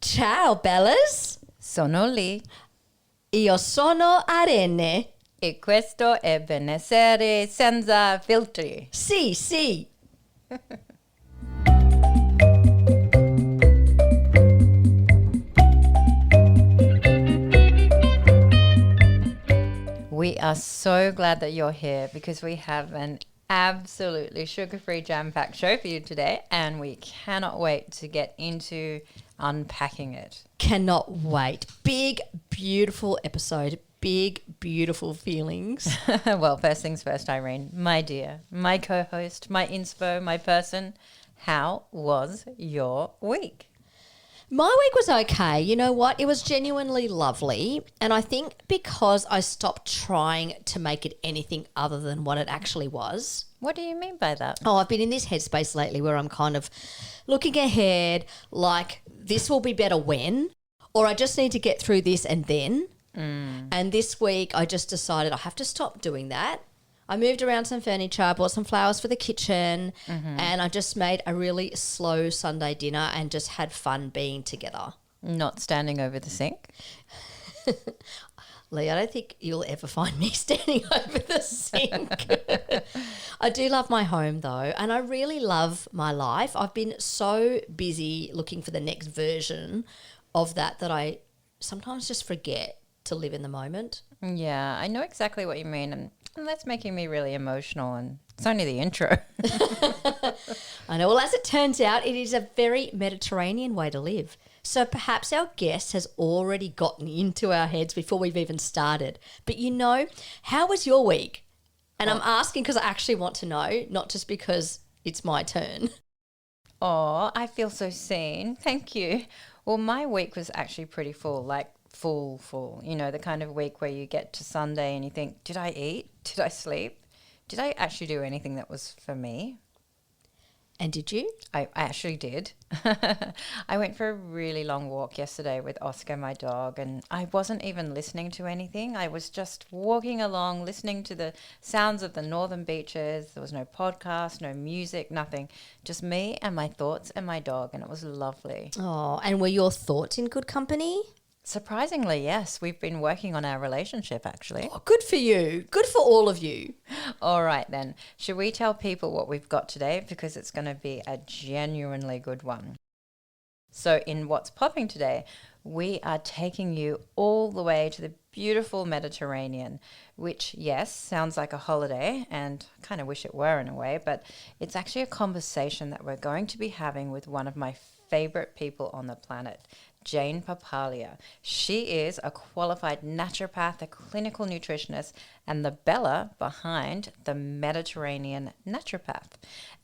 Ciao bellas, Sono lì io sono Irene. e questo è benessere senza filtri. Sì, sì. We are so glad that you're here because we have an absolutely sugar-free jam-packed show for you today, and we cannot wait to get into unpacking it. Cannot wait. Big, beautiful episode. Big, beautiful feelings. Well, first things first, Irene, my dear, my co-host, my inspo, my person, how was your week? My week was okay. You know what? It was genuinely lovely. And I think because I stopped trying to make it anything other than what it actually was. What do you mean by that? Oh, I've been in this headspace lately where I'm kind of looking ahead, like this will be better when, or I just need to get through this and then. And this week I just decided I have to stop doing that. I moved around some furniture, I bought some flowers for the kitchen, and I just made a really slow Sunday dinner and just had fun being together. Not standing over the sink? Lee, I don't think you'll ever find me standing over the sink. I do love my home though, and I really love my life. I've been so busy looking for the next version of that I sometimes just forget to live in the moment. Yeah, I know exactly what you mean, and that's making me really emotional, and it's only the intro. I know. Well, as it turns out, it is a very Mediterranean way to live. So perhaps our guest has already gotten into our heads before we've even started. But you know, how was your week? And I'm asking because I actually want to know, not just because it's my turn. Oh, I feel so seen. Thank you. Well, my week was actually pretty full, like full. You know, the kind of week where you get to Sunday and you think, did I eat? Did I sleep? Did I actually do anything that was for me? And did you? I actually did. I went for a really long walk yesterday with Oscar, my dog, and I wasn't even listening to anything. I was just walking along, listening to the sounds of the northern beaches. There was no podcast, no music, nothing. Just me and my thoughts and my dog, and it was lovely. Oh, and were your thoughts in good company? Surprisingly, yes. We've been working on our relationship, actually. Oh, good for you. Good for all of you. All right, then. Should we tell people what we've got today? Because it's going to be a genuinely good one. So in What's Popping today, we are taking you all the way to the beautiful Mediterranean, which, yes, sounds like a holiday, and I kind of wish it were in a way, but it's actually a conversation that we're going to be having with one of my favorite people on the planet, Jane Papalia. She is a qualified naturopath, a clinical nutritionist, and the Bella behind the Mediterranean Naturopath.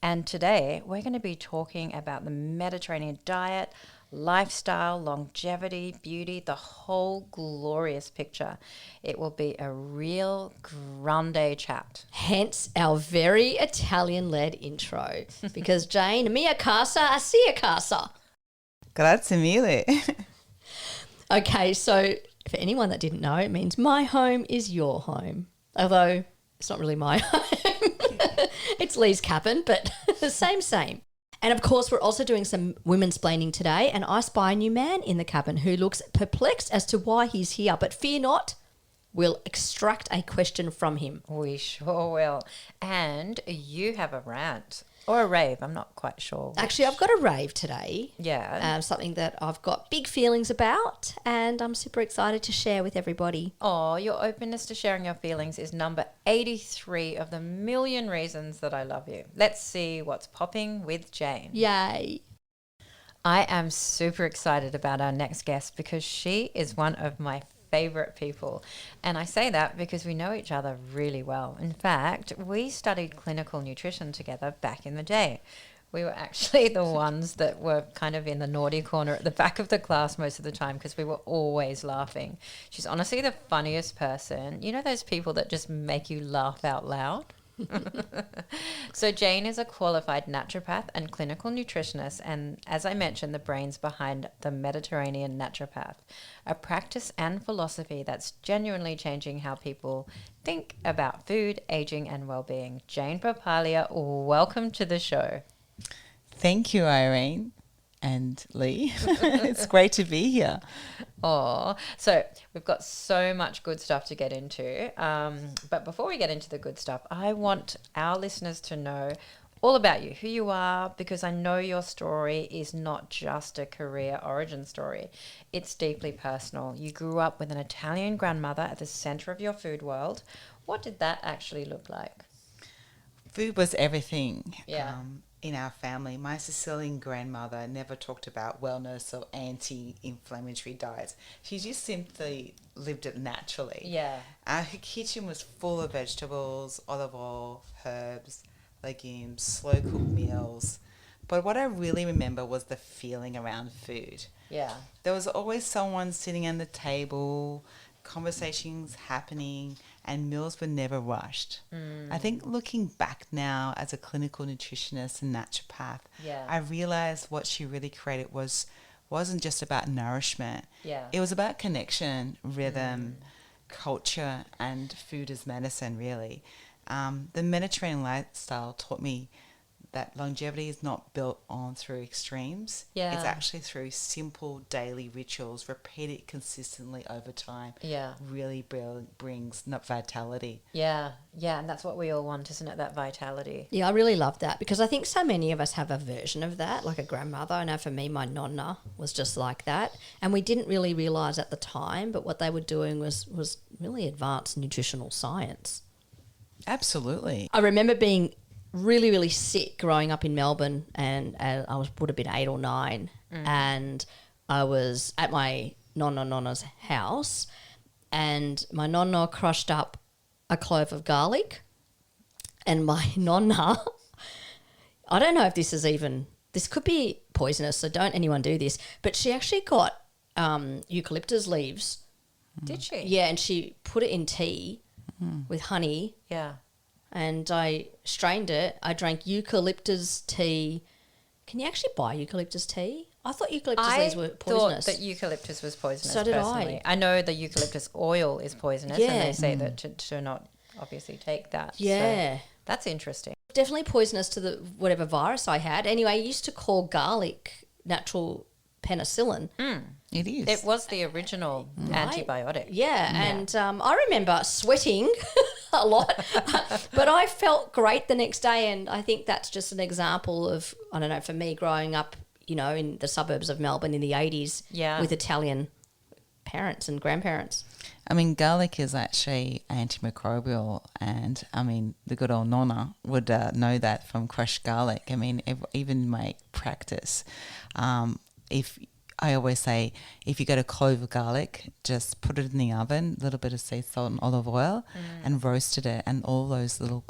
And today we're going to be talking about the Mediterranean diet, lifestyle, longevity, beauty, the whole glorious picture. It will be a real grande chat. Hence our very Italian-led intro. Because Jane, mia casa, a sia casa. Grazie mille. Okay, so for anyone that didn't know, it means my home is your home. Although it's not really my home. It's Lee's cabin, but same. And of course, we're also doing some women's splaining today, and I spy a new man in the cabin who looks perplexed as to why he's here. But fear not, we'll extract a question from him. We sure will. And you have a rant. Or a rave, I'm not quite sure. Actually, I've got a rave today. Yeah. Something that I've got big feelings about, and I'm super excited to share with everybody. Oh, your openness to sharing your feelings is number 83 of the million reasons that I love you. Let's see what's popping with Jane. Yay. I am super excited about our next guest because she is one of my favorite people. And I say that because we know each other really well. In fact, we studied clinical nutrition together back in the day. We were actually the ones that were kind of in the naughty corner at the back of the class most of the time because we were always laughing. She's honestly the funniest person. You know those people that just make you laugh out loud? So Jane is a qualified naturopath and clinical nutritionist, and as I mentioned, the brains behind the Mediterranean Naturopath, a practice and philosophy that's genuinely changing how people think about food, aging, and well-being. Jane Papalia, welcome to the show. Thank you, Irene. and Lee. It's great to be here. Oh, so we've got so much good stuff to get into. But before we get into the good stuff, I want our listeners to know all about you, who you are, because I know your story is not just a career origin story. It's deeply personal. You grew up with an Italian grandmother at the center of your food world. What did that actually look like? Food was everything. Yeah. In our family, my Sicilian grandmother never talked about wellness or anti-inflammatory diets. She just simply lived it naturally. Yeah. Her kitchen was full of vegetables, olive oil, herbs, legumes, slow-cooked meals. But what I really remember was the feeling around food. Yeah. There was always someone sitting at the table, conversations happening, and meals were never rushed. I think looking back now as a clinical nutritionist and naturopath, I realized what she really created wasn't just about nourishment. Yeah. It was about connection, rhythm, culture, and food as medicine, really. The Mediterranean lifestyle taught me that longevity is not built on through extremes. Yeah. It's actually through simple daily rituals, repeated consistently over time. Yeah. Really brings vitality. Yeah. Yeah. And that's what we all want, isn't it? That vitality. Yeah, I really love that because I think so many of us have a version of that, like a grandmother. I know for me, my Nonna was just like that. And we didn't really realise at the time, but what they were doing was really advanced nutritional science. Absolutely. I remember being really, really sick growing up in Melbourne, and would have been 8 or 9, and I was at my Nonna's house, and my Nonna crushed up a clove of garlic, and my Nonna, I don't know if this could be poisonous, so don't anyone do this, but she actually got eucalyptus leaves. Did she? Yeah, and she put it in tea with honey. Yeah. And I strained it. I drank eucalyptus tea. Can you actually buy eucalyptus tea? I thought eucalyptus leaves were poisonous. I thought that eucalyptus was poisonous. So did personally. I know the eucalyptus oil is poisonous, Yeah. and they say that to not obviously take that. Yeah. So that's interesting. Definitely poisonous to the whatever virus I had. Anyway, I used to call garlic natural penicillin. It is. It was the original antibiotic. Yeah, and I remember sweating a lot, but I felt great the next day, and I think that's just an example of, I don't know, for me growing up, in the suburbs of Melbourne in the 80s with Italian parents and grandparents. I mean, garlic is actually antimicrobial, and I mean, the good old Nonna would know that from crushed garlic. I mean, even in my practice, if I always say, if you got a clove of garlic, just put it in the oven, a little bit of sea salt and olive oil, and roasted it, and all those little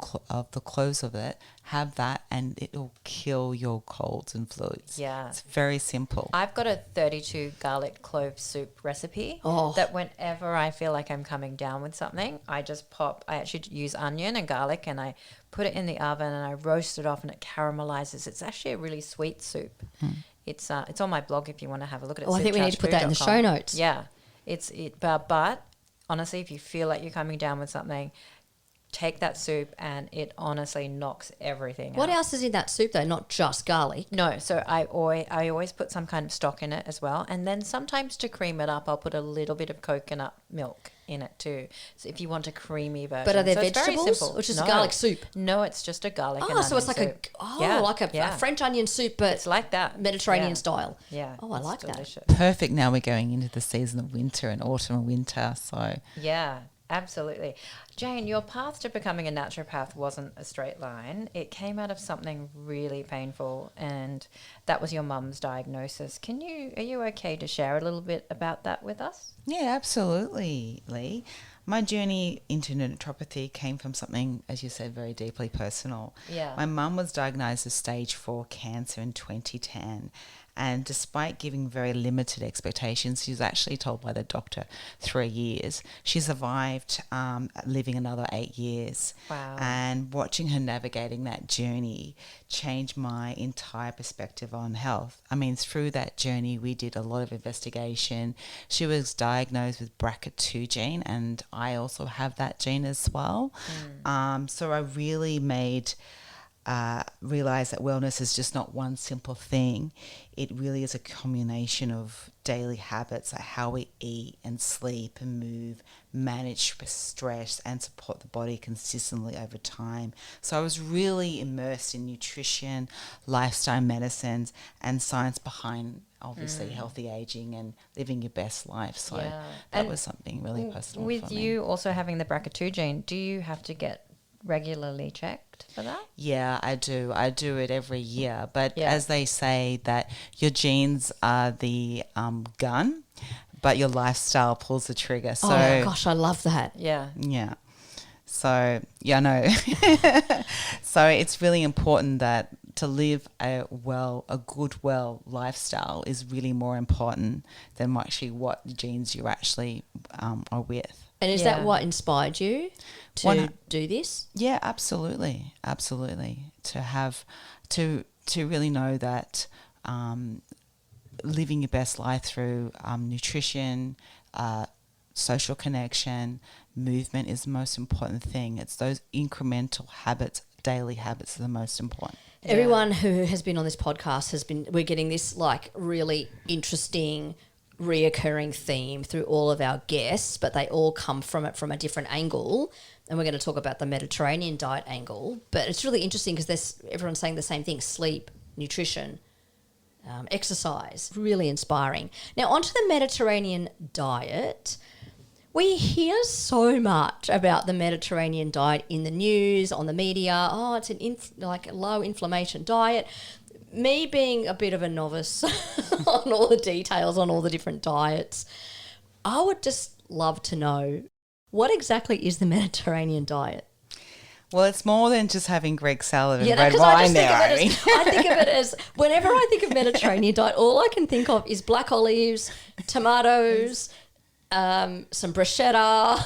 the cloves of it, have that, and it will kill your colds and flus. Yeah. It's very simple. I've got a 32 garlic clove soup recipe that whenever I feel like I'm coming down with something, I actually use onion and garlic, and I put it in the oven and I roast it off, and it caramelizes. It's actually a really sweet soup. It's on my blog if you want to have a look at it. I think we need to put that in the show notes. Yeah. But honestly, if you feel like you're coming down with something, take that soup and it honestly knocks everything out. What else is in that soup though? Not just garlic. No, so I always put some kind of stock in it as well, and then sometimes to cream it up, I'll put a little bit of coconut milk in it too. So if you want a creamy version. But are there so vegetables it's very simple. or just a garlic soup? No, it's just a garlic. Oh, and so it's onion like soup. a French onion soup, but it's like that Mediterranean style. Yeah. Oh, I like delicious. Perfect. Now we're going into the season of winter and autumn and winter, so Yeah. Absolutely. Jane, your path to becoming a naturopath wasn't a straight line. It came out of something really painful, and that was your mum's diagnosis. Are you okay to share a little bit about that with us? Yeah, absolutely, Lee. My journey into naturopathy came from something, as you said, very deeply personal. Yeah. My mum was diagnosed with stage 4 cancer in 2010. And despite giving very limited expectations, she was actually told by the doctor 3 years. She survived living another 8 years. Wow. And watching her navigating that journey changed my entire perspective on health. I mean, through that journey, we did a lot of investigation. She was diagnosed with BRCA2 gene, and I also have that gene as well. So I really made realize that wellness is just not one simple thing. It really is a combination of daily habits, like how we eat and sleep and move, manage stress and support the body consistently over time. So I was really immersed in nutrition, lifestyle medicines, and science behind obviously healthy aging and living your best life. So that was something really personal with for me. you also having the BRCA2 gene, do you have to get regularly checked for that? Yeah, I do. I do it every year. But as they say that your genes are the gun, but your lifestyle pulls the trigger. So, oh gosh, I love that. Yeah. yeah. So, yeah, no. So it's really important that to live a good lifestyle is really more important than actually what genes you actually are with. And is that what inspired you to do this? Yeah, absolutely. Absolutely. To have, to really know that living your best life through nutrition, social connection, movement is the most important thing. It's those incremental habits, daily habits are the most important. Everyone who has been on this podcast we're getting this like really interesting reoccurring theme through all of our guests, but they all come from it from a different angle. And we're going to talk about the Mediterranean diet angle. But it's really interesting because everyone's saying the same thing: sleep, nutrition, exercise. Really inspiring. Now, onto the Mediterranean diet. We hear so much about the Mediterranean diet in the news, on the media. Oh, it's a low inflammation diet. Me being a bit of a novice on all the details on all the different diets, I would just love to know, what exactly is the Mediterranean diet? Well, it's more than just having Greek salad and red because wine there, Irene. I think of it as, whenever I think of Mediterranean diet, all I can think of is black olives, tomatoes, some bruschetta.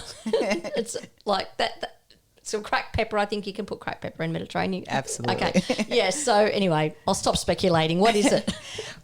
It's like that. Some cracked pepper. I think you can put cracked pepper in Mediterranean. Absolutely. Okay. Yeah. So anyway, I'll stop speculating. What is it?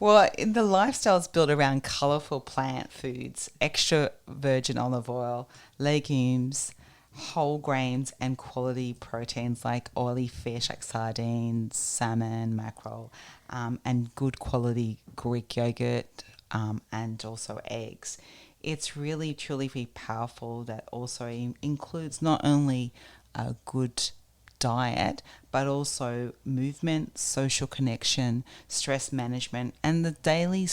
Well, the lifestyle is built around colourful plant foods, extra virgin olive oil, legumes, whole grains, and quality proteins like oily fish like sardines, salmon, mackerel, and good quality Greek yogurt, and also eggs. It's really, truly very powerful. That also includes not only a good diet, but also movement, social connection, stress management, and the daily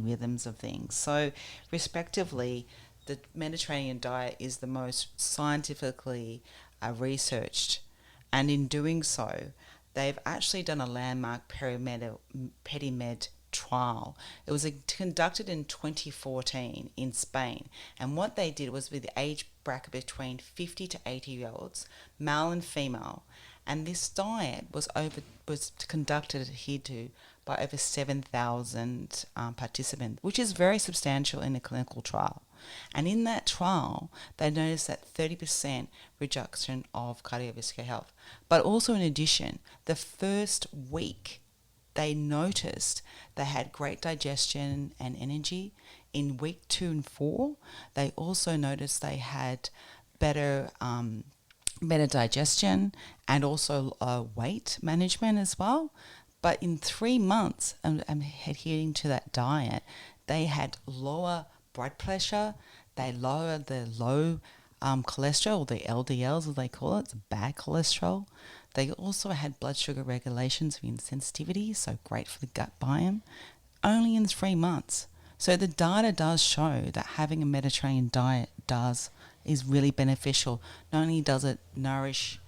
rhythms of things. So, respectively, the Mediterranean diet is the most scientifically researched, and in doing so, they've actually done a landmark PetiMed trial. It was conducted in 2014 in Spain, and what they did was with the age bracket between 50 to 80-year-olds, male and female, and this diet was conducted adhered to by over 7,000 participants, which is very substantial in a clinical trial. And in that trial, they noticed that 30% reduction of cardiovascular health. But also in addition, the first week, they noticed they had great digestion and energy. In week 2 and 4, they also noticed they had better digestion and also weight management as well. But in 3 months, adhering to that diet, they had lower blood pressure, they lowered the low cholesterol, or the LDLs as they call it, it's bad cholesterol. They also had blood sugar regulations of insensitivity, so great for the gut biome, only in 3 months. So the data does show that having a Mediterranean diet is really beneficial. Not only does it nourishes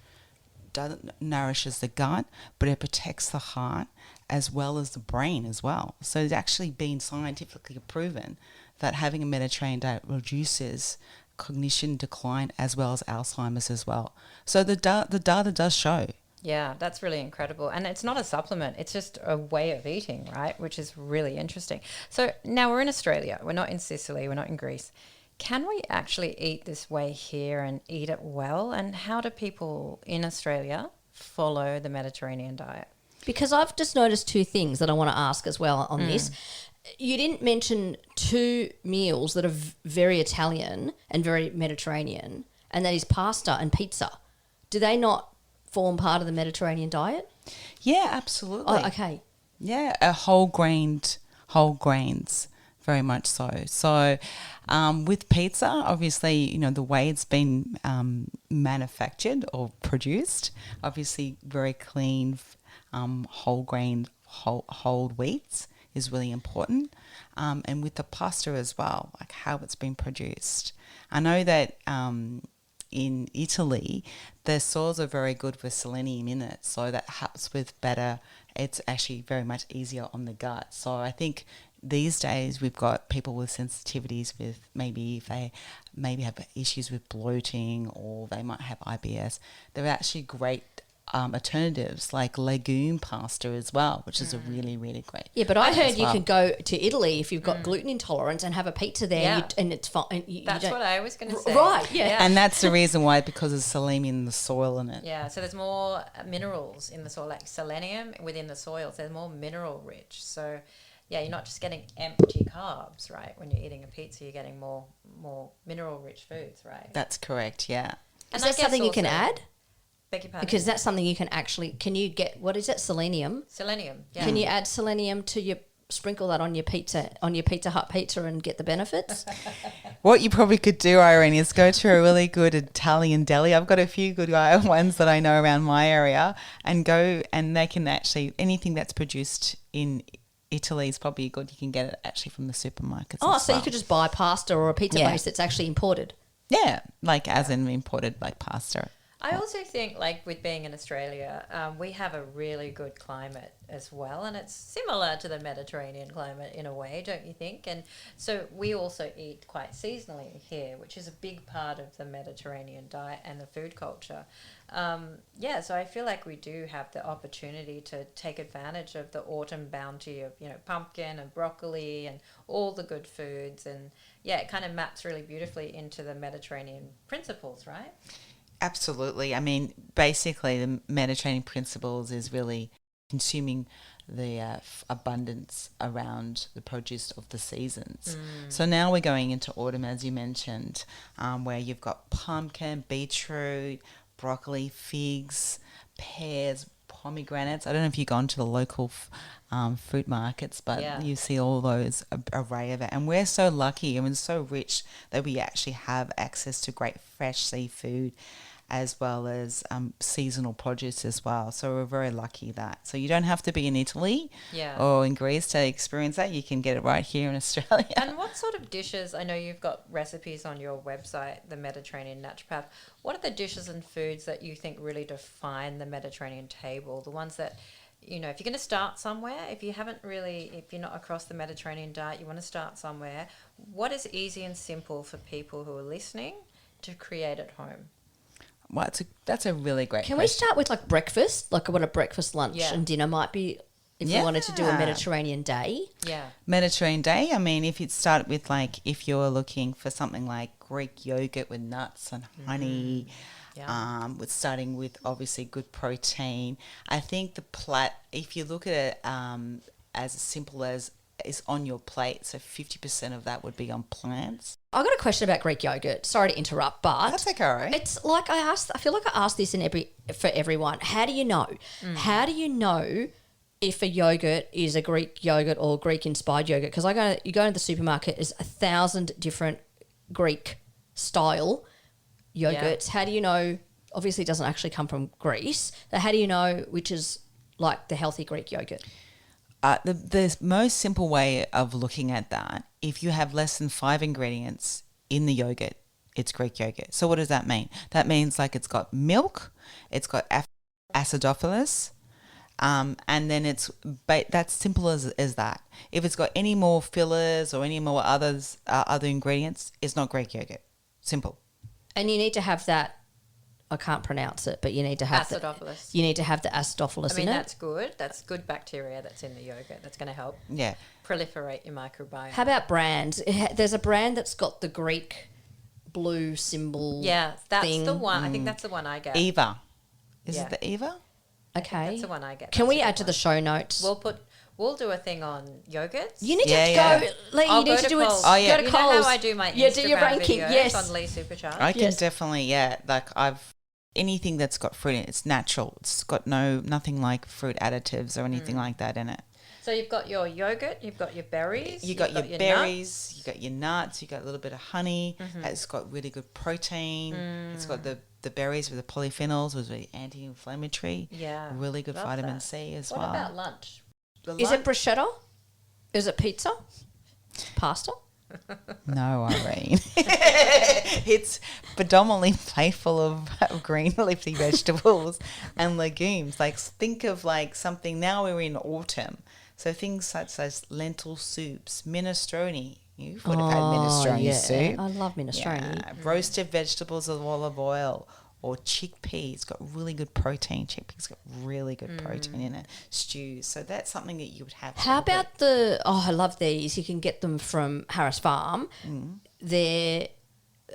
the gut, but it protects the heart as well as the brain as well. So it's actually been scientifically proven that having a Mediterranean diet reduces cognition decline as well as Alzheimer's as well. So the data does show. Yeah, that's really incredible. And it's not a supplement, it's just a way of eating, right? Which is really interesting. So now we're in Australia, we're not in Sicily, we're not in Greece. Can we actually eat this way here and eat it well? And how do people in Australia follow the Mediterranean diet? Because I've just noticed 2 things that I want to ask as well on this. You didn't mention 2 meals that are very Italian and very Mediterranean, and that is pasta and pizza. Do they not form part of the Mediterranean diet? Yeah, absolutely. Oh, okay. Yeah, whole grains, very much so. So, with pizza, obviously, you know, the way it's been manufactured or produced, obviously, very clean, whole grain, whole wheats is really important. And with the pasta as well, like how it's been produced. I know that in Italy, their soils are very good with selenium in it, so that helps with better. It's actually very much easier on the gut. So I think these days we've got people with sensitivities with maybe if they maybe have issues with bloating or they might have IBS. They're actually great alternatives like legume pasta as well, which is a really, really great. Yeah, but I heard as you well. can go to Italy if you've got gluten intolerance and have a pizza there Yeah. and it's fine. And That's you don't, what I was going to say. Right, yeah. And that's the reason why, because there's selenium in the soil in it. Yeah, so there's more minerals in the soil, like selenium within the soil. So they're more mineral rich. So, yeah, you're not just getting empty carbs, right? When you're eating a pizza, you're getting more mineral rich foods, right? That's correct, yeah. And is I that guess something you can also- add? Beg your pardon? Because that's something you can actually, can you get, what is it, selenium? Selenium, yeah. Can you add selenium to your, sprinkle that on your Pizza Hut pizza and get the benefits? What you probably could do, Irene, is go to a really good Italian deli. I've got a few good ones that I know around my area, and go and they can actually, anything that's produced in Italy is probably good. You can get it actually from the supermarkets. Oh, as so well. you could just buy pasta or a pizza Yeah. base that's actually imported. Yeah, like as in imported like pasta. I also think, like with being in Australia, we have a really good climate as well, and it's similar to the Mediterranean climate in a way, don't you think? And so we also eat quite seasonally here, which is a big part of the Mediterranean diet and the food culture. Yeah, so I feel like we do have the opportunity to take advantage of the autumn bounty of, you know, pumpkin and broccoli and all the good foods, and yeah, it kind of maps really beautifully into the Mediterranean principles, right? Absolutely. I mean, basically, the Mediterranean principles is really consuming the abundance around the produce of the seasons. So now we're going into autumn, as you mentioned, where you've got pumpkin, beetroot, broccoli, figs, pears, pomegranates. I don't know if you've gone to the local fruit markets, but Yeah. you see all those array of it. And we're so lucky and we're so rich that we actually have access to great fresh seafood as well as seasonal produce as well. So we're very lucky that. So you don't have to be in Italy Yeah. or in Greece to experience that. You can get it right here in Australia. And what sort of dishes, I know you've got recipes on your website, the Mediterranean Naturopath. What are the dishes and foods that you think really define the Mediterranean table? The ones that, you know, if you're going to start somewhere, if you're not across the Mediterranean diet, you want to start somewhere, what is easy and simple for people who are listening to create at home? Well, that's a really great Can we question. start with like breakfast? Like what a breakfast, lunch Yeah. and dinner might be if you wanted to do a Yeah. Mediterranean day. Yeah. Mediterranean day. I mean, if you start with like, if you're looking for something like Greek yogurt with nuts and honey, Yeah. with starting with obviously good protein. I think if you look at it as simple as is on your plate, so 50% of that would be on plants. I got a question about Greek yogurt. Sorry to interrupt, but That's okay, right? it's like I feel like I asked this for everyone. How do you know? How do you know if a yogurt is a Greek yogurt or Greek inspired yogurt? Because you go to the supermarket, there's 1,000 different Greek style yogurts. How do you know? Obviously, it doesn't actually come from Greece. So how do you know which is like the healthy Greek yogurt? The most simple way of looking at that, if you have less than 5 ingredients in the yogurt, it's Greek yogurt. So what does that mean? That means like it's got milk, it's got acidophilus, and then that's simple as that. If it's got any more fillers or any more other ingredients, it's not Greek yogurt. Simple. And you need to have that. I can't pronounce it, but you need to have Acidophilus. You need to have the acidophilus I mean, in it. that's good. That's good bacteria that's in the yogurt. That's going to help Yeah. proliferate your microbiome. How about brands? There's a brand that's got the Greek blue symbol. Yeah, that's thing. the one. I think that's the one I get. Eva. Is Yeah. it the Eva? Okay. That's the one I get. Can That's we a good add to the one. show notes? We'll do a thing on yogurts. You need Yeah, to yeah. go. Lee, I'll you need go to to do it. Coles. Oh, yeah. Go to You Coles. know how I do my Yeah, Instagram do your ranking. videos Yes. on Lee Supercharged? I can Yes. definitely, yeah. Like anything that's got fruit in it, it's natural. It's got nothing like fruit additives or anything like that in it. So you've got your yogurt, you've got your berries, You got your berries, nuts. you got your nuts, you got a little bit of honey. It's got really good protein. It's got the berries with the polyphenols, was really anti-inflammatory. Yeah, really good love vitamin that. C as What well. about lunch? Is it bruschetta? Is it pizza? Pasta? No, Irene. It's predominantly made full of green leafy vegetables and legumes. Like, think of like something, now we're in autumn. So things such as lentil soups, minestrone. You would have had minestrone soup. I love minestrone. Yeah, roasted vegetables with olive oil, or chickpeas. Got really good protein. Chickpeas got really good protein in it. Stews. So that's something that you would have. How about I love these. You can get them from Harris Farm. They're,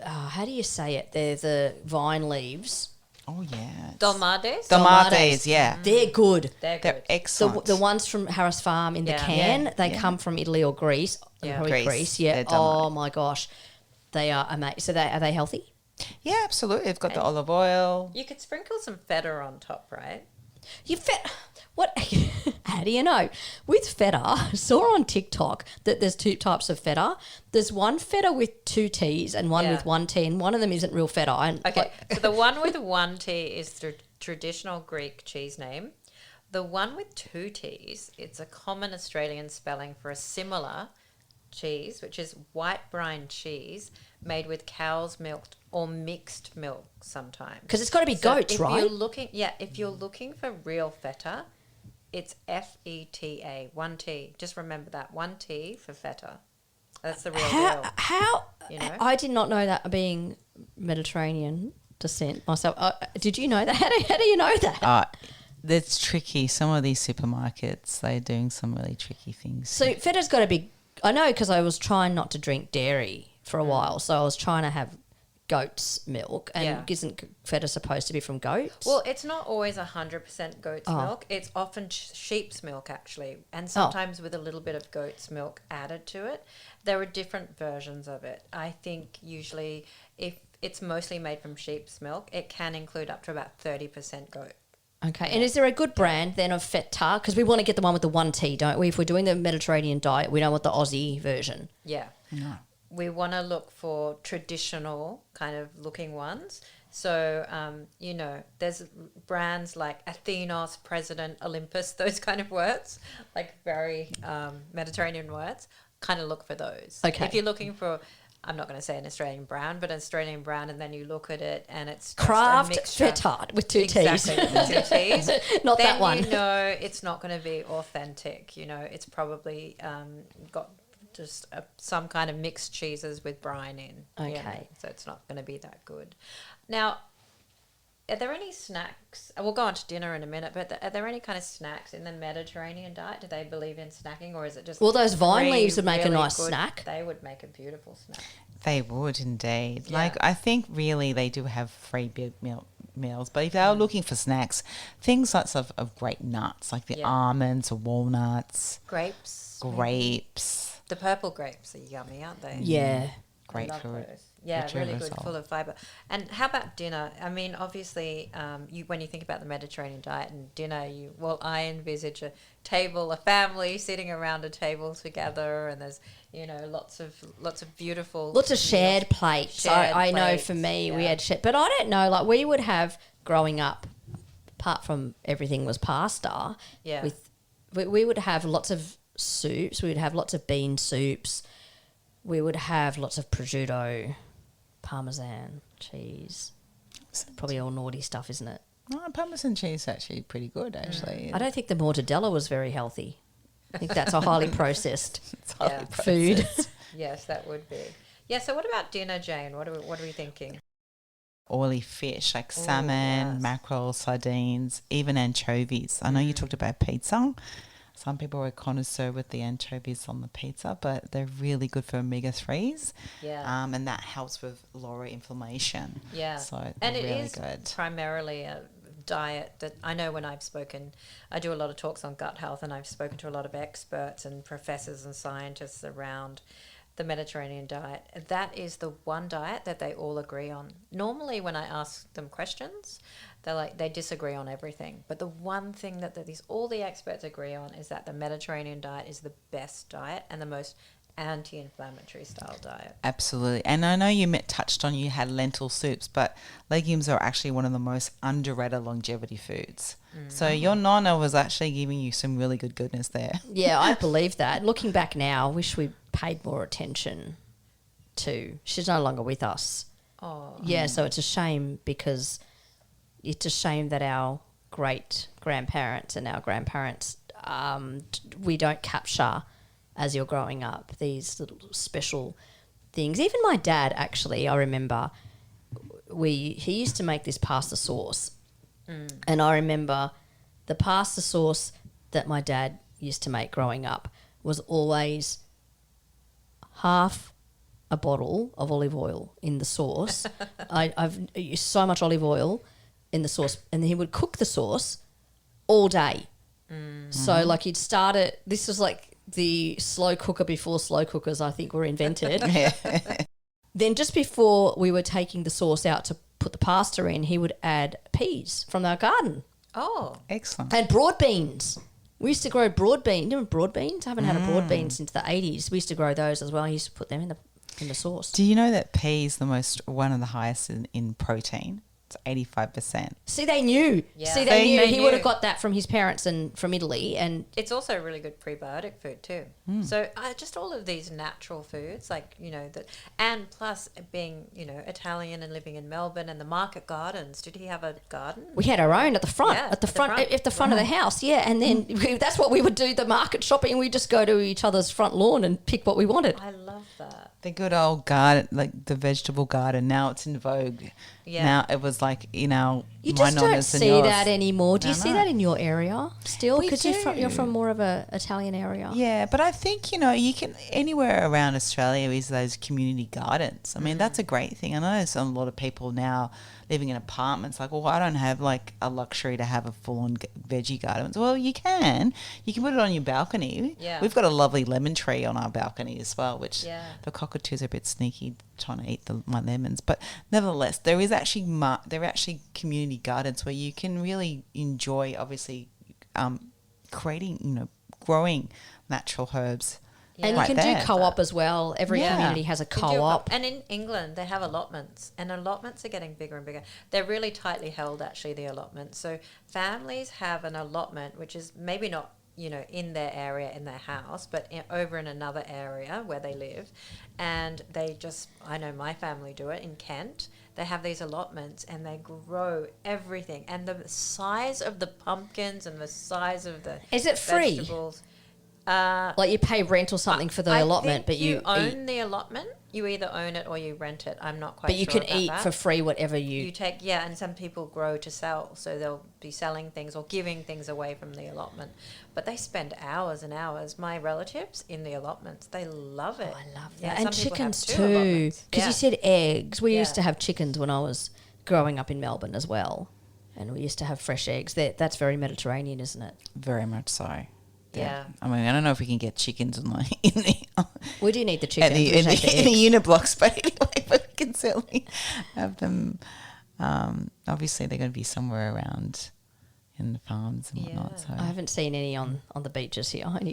how do you say it? They're the vine leaves. Oh, yeah. Dolmades? Yeah. They're good. They're They're good. excellent. The ones from Harris Farm in the Yeah. can, they come from Italy or Greece. Yeah. Probably Greece. Yeah. They're done Oh, my gosh. They are amazing. So are they healthy? Yeah, absolutely. They've got the olive oil. You could sprinkle some feta on top, right? What? How do you know? With feta, I saw on TikTok that there's two types of feta. There's one feta with 2 T's and one with 1 T, and one of them isn't real feta. Okay, so the one with 1 T is the traditional Greek cheese name. The one with 2 T's, it's a common Australian spelling for a similar cheese, which is white brine cheese made with cow's milk or mixed milk sometimes. Because it's got to be goats, right? If you're looking for real feta, it's FETA, 1 T. Just remember that, 1 T for feta. That's the real deal. How? You know? I did not know that, being Mediterranean descent myself. Did you know that? How do you know that? That's tricky. Some of these supermarkets, they're doing some really tricky things. So feta's got to be. I know, because I was trying not to drink dairy for a while, so I was trying to have goat's milk. And isn't feta supposed to be from goats? Well, it's not always 100% goat's milk. It's often sheep's milk, actually, and sometimes with a little bit of goat's milk added to it. There are different versions of it. I think usually if it's mostly made from sheep's milk, it can include up to about 30% goat. Okay, and is there a good brand then of feta? Because we want to get the one with the 1 T, don't we? If we're doing the Mediterranean diet, we don't want the Aussie version. Yeah. No. We want to look for traditional kind of looking ones. So, there's brands like Athenos, President, Olympus, those kind of words, like very Mediterranean words. Kind of look for those. Okay. If you're looking for, I'm not going to say an Australian brand, but an Australian brand, and then you look at it and it's just Craft feta with 2 T's. Exactly, with 2 T's. Not then that one. You know it's not going to be authentic. You know, it's probably got just some kind of mixed cheeses with brine in. Okay. You know, so it's not going to be that good. Now, are there any snacks? We'll go on to dinner in a minute, but are there any kind of snacks in the Mediterranean diet? Do they believe in snacking, or is it just... Well, those vine really, leaves would make really a nice good? snack. They would make a beautiful snack. They would indeed. Yeah. Like, I think really they do have free meals, but if they are looking for snacks, things like of great nuts, like the almonds or walnuts, Grapes. grapes. The purple grapes are yummy, aren't they? Yeah. Great love food. those. Yeah, Rich really in good, result. full of fibre. And how about dinner? I mean, obviously, when you think about the Mediterranean diet and dinner, I envisage a table, a family sitting around a table together, and there's lots of beautiful, Lots of shared plates. I know plates, for me we had shared, but I don't know. Like, we would have growing up, apart from everything was pasta. Yeah. We would have lots of soups. We would have lots of bean soups. We would have lots of prosciutto, parmesan, cheese. Probably all naughty stuff, isn't it? No, Parmesan cheese is actually pretty good, actually. I don't think the mortadella was very healthy. I think that's a highly processed It's highly food. Yes, that would be. Yeah. So, what about dinner, Jane? What are we thinking? Oily fish like salmon, yes. mackerel, sardines, even anchovies. I know you talked about pizza. Some people are a connoisseur with the anchovies on the pizza, but they're really good for omega-3s. Yeah. And that helps with lower inflammation. Yeah. So and it really is good. primarily a diet that I know when I've spoken, I do a lot of talks on gut health, and I've spoken to a lot of experts and professors and scientists around the Mediterranean diet, that is the one diet that they all agree on. Normally when I ask them questions, they disagree on everything. But the one thing that all the experts agree on is that the Mediterranean diet is the best diet and the most anti-inflammatory style diet. Absolutely. And I know you touched on you had lentil soups, but legumes are actually one of the most underrated longevity foods. So your Nonna was actually giving you some really good goodness there. Yeah, I believe that. Looking back now, I wish we paid more attention to. She's no longer with us. Oh. Yeah, so it's a shame because it's a shame that our great-grandparents and our grandparents, we don't capture as you're growing up these little special things. Even my dad, actually, I remember he used to make this pasta sauce. And I remember the pasta sauce that my dad used to make growing up was always half a bottle of olive oil in the sauce. I've used so much olive oil in the sauce, and then he would cook the sauce all day. So like he'd start it, this was like the slow cooker before slow cookers I think were invented. Then just before we were taking the sauce out to put the pasta in, he would add peas from our garden. Oh. Excellent. And broad beans. We used to grow broad beans. You know broad beans? I haven't had a broad bean since the 80s. We used to grow those as well. I used to put them in the sauce. Do you know that peas one of the highest in protein? It's 85%. See, they knew. Yeah. See, they knew. They He knew. would have got that from his parents and from Italy. And It's also a really good prebiotic food too. So just all of these natural foods, like, and plus being, Italian and living in Melbourne and the market gardens. Did he have a garden? we had our own at the front, Yeah, at the front of the house. Yeah, and then that's what we would do, the market shopping. We'd just go to each other's front lawn and pick what we wanted. I love that. The good old garden, like the vegetable garden. Now it's in vogue. Yeah. Now it was like, You my just don't Nonna's and see yours. that anymore. Do you see No. that in your area still? We Because you're from do. more of a Italian area. Yeah, but I think, you can, anywhere around Australia is those community gardens. I mean, that's a great thing. I know there's a lot of people now living in apartments like, well, I don't have like a luxury to have a full-on veggie garden. Well, you can. You can put it on your balcony. Yeah. We've got a lovely lemon tree on our balcony as well, which Yeah. the cockatoos are a bit sneaky trying to eat my lemons. But nevertheless, there are actually community gardens where you can really enjoy, obviously, creating, growing natural herbs. And right you can there. do co-op as well. Every Yeah. community has a You can do co-op. And in England, they have allotments, and allotments are getting bigger and bigger. They're really tightly held, actually, the allotments. So families have an allotment, which is maybe not, in their area, in their house, but over in another area where they live. And I know my family do it in Kent. They have these allotments and they grow everything. And the size of the pumpkins and the size of the Is it free? vegetables. Like you pay rent or something for the I allotment, think but you own eat. the allotment. You either own it or you rent it. I'm not quite But you sure can about eat that. for free whatever You you. take, and some people grow to sell, so they'll be selling things or giving things away from the allotment. But they spend hours and hours. My relatives in the allotments, they love it. Oh, I love that. Yeah, And some people have chickens two too. allotments. Because Yeah. you said eggs. We used Yeah. to have chickens when I was growing up in Melbourne as well. And we used to have fresh eggs. That's very Mediterranean, isn't it? Very much so. Yeah. I mean, I don't know if we can get chickens in the We do need the chickens. in We just need the the eggs. uniblocks, but anyway, but we can certainly have them. Obviously, they're going to be somewhere around in the farms and whatnot. Yeah. So I haven't seen any on the beaches here. Any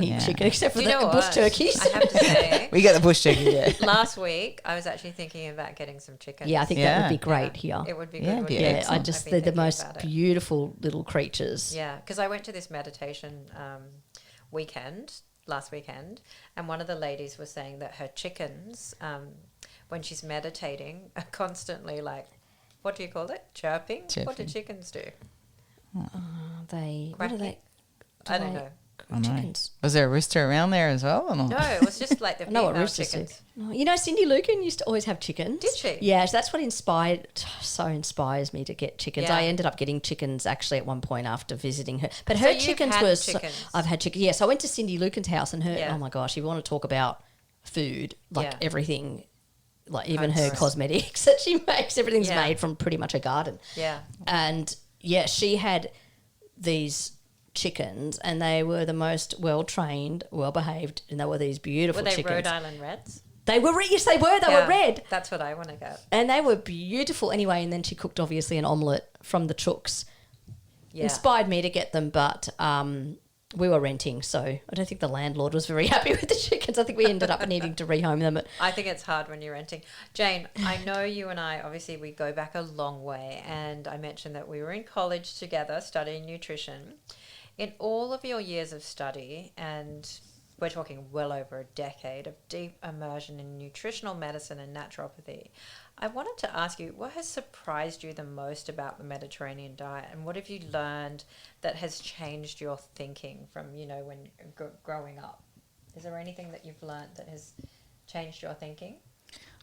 Yeah. chicken except for Do you the know bush what? turkeys. I have to say, we got the bush turkey. Yeah, last week I was actually thinking about getting some chicken. Yeah, I think that would Yeah. be great here. It would be Yeah, good. it'd be wouldn't it? Yeah, excellent. they're I've the been most thinking about it. beautiful little creatures. Yeah, because I went to this meditation last weekend, and one of the ladies was saying that her chickens, when she's meditating, are constantly like, what do you call it? Chirping? What do Chirping. chickens do? What do Quacking? they? I don't know. I know. Chickens. Was there a rooster around there as well? Or not? No, it was just like the I know what female roosters do. chickens. No, you know, Cindy Lucan used to always have chickens. Did she? Yeah, so that's what inspires me to get chickens. Yeah. I ended up getting chickens actually at one point after visiting her. But So her you've chickens had were. chickens? I've had chickens. Yes, I went to Cindy Lucan's house and her. Yeah. Oh my gosh, you want to talk about food? Like Yeah. everything, like even her Homegrown. cosmetics that she makes. Everything's Yeah. made from pretty much a garden. Yeah. And yeah, she had these chickens, and they were the most well-trained, well-behaved, and they were these beautiful Were they chickens. Rhode Island Reds? They were, yes, they were. They were red. That's what I want to get. And they were beautiful anyway, and then she cooked, obviously, an omelette from the chooks. Yeah. Inspired me to get them, but we were renting, so I don't think the landlord was very happy with the chickens. I think we ended up needing to rehome them. I think it's hard when you're renting. Jane, I know you and I, obviously we go back a long way, and I mentioned that we were in college together studying nutrition. In all of your years of study, and we're talking well over a decade of deep immersion in nutritional medicine and naturopathy, I wanted to ask you, what has surprised you the most about the Mediterranean diet, and what have you learned that has changed your thinking from, when growing up? Is there anything that you've learned that has changed your thinking?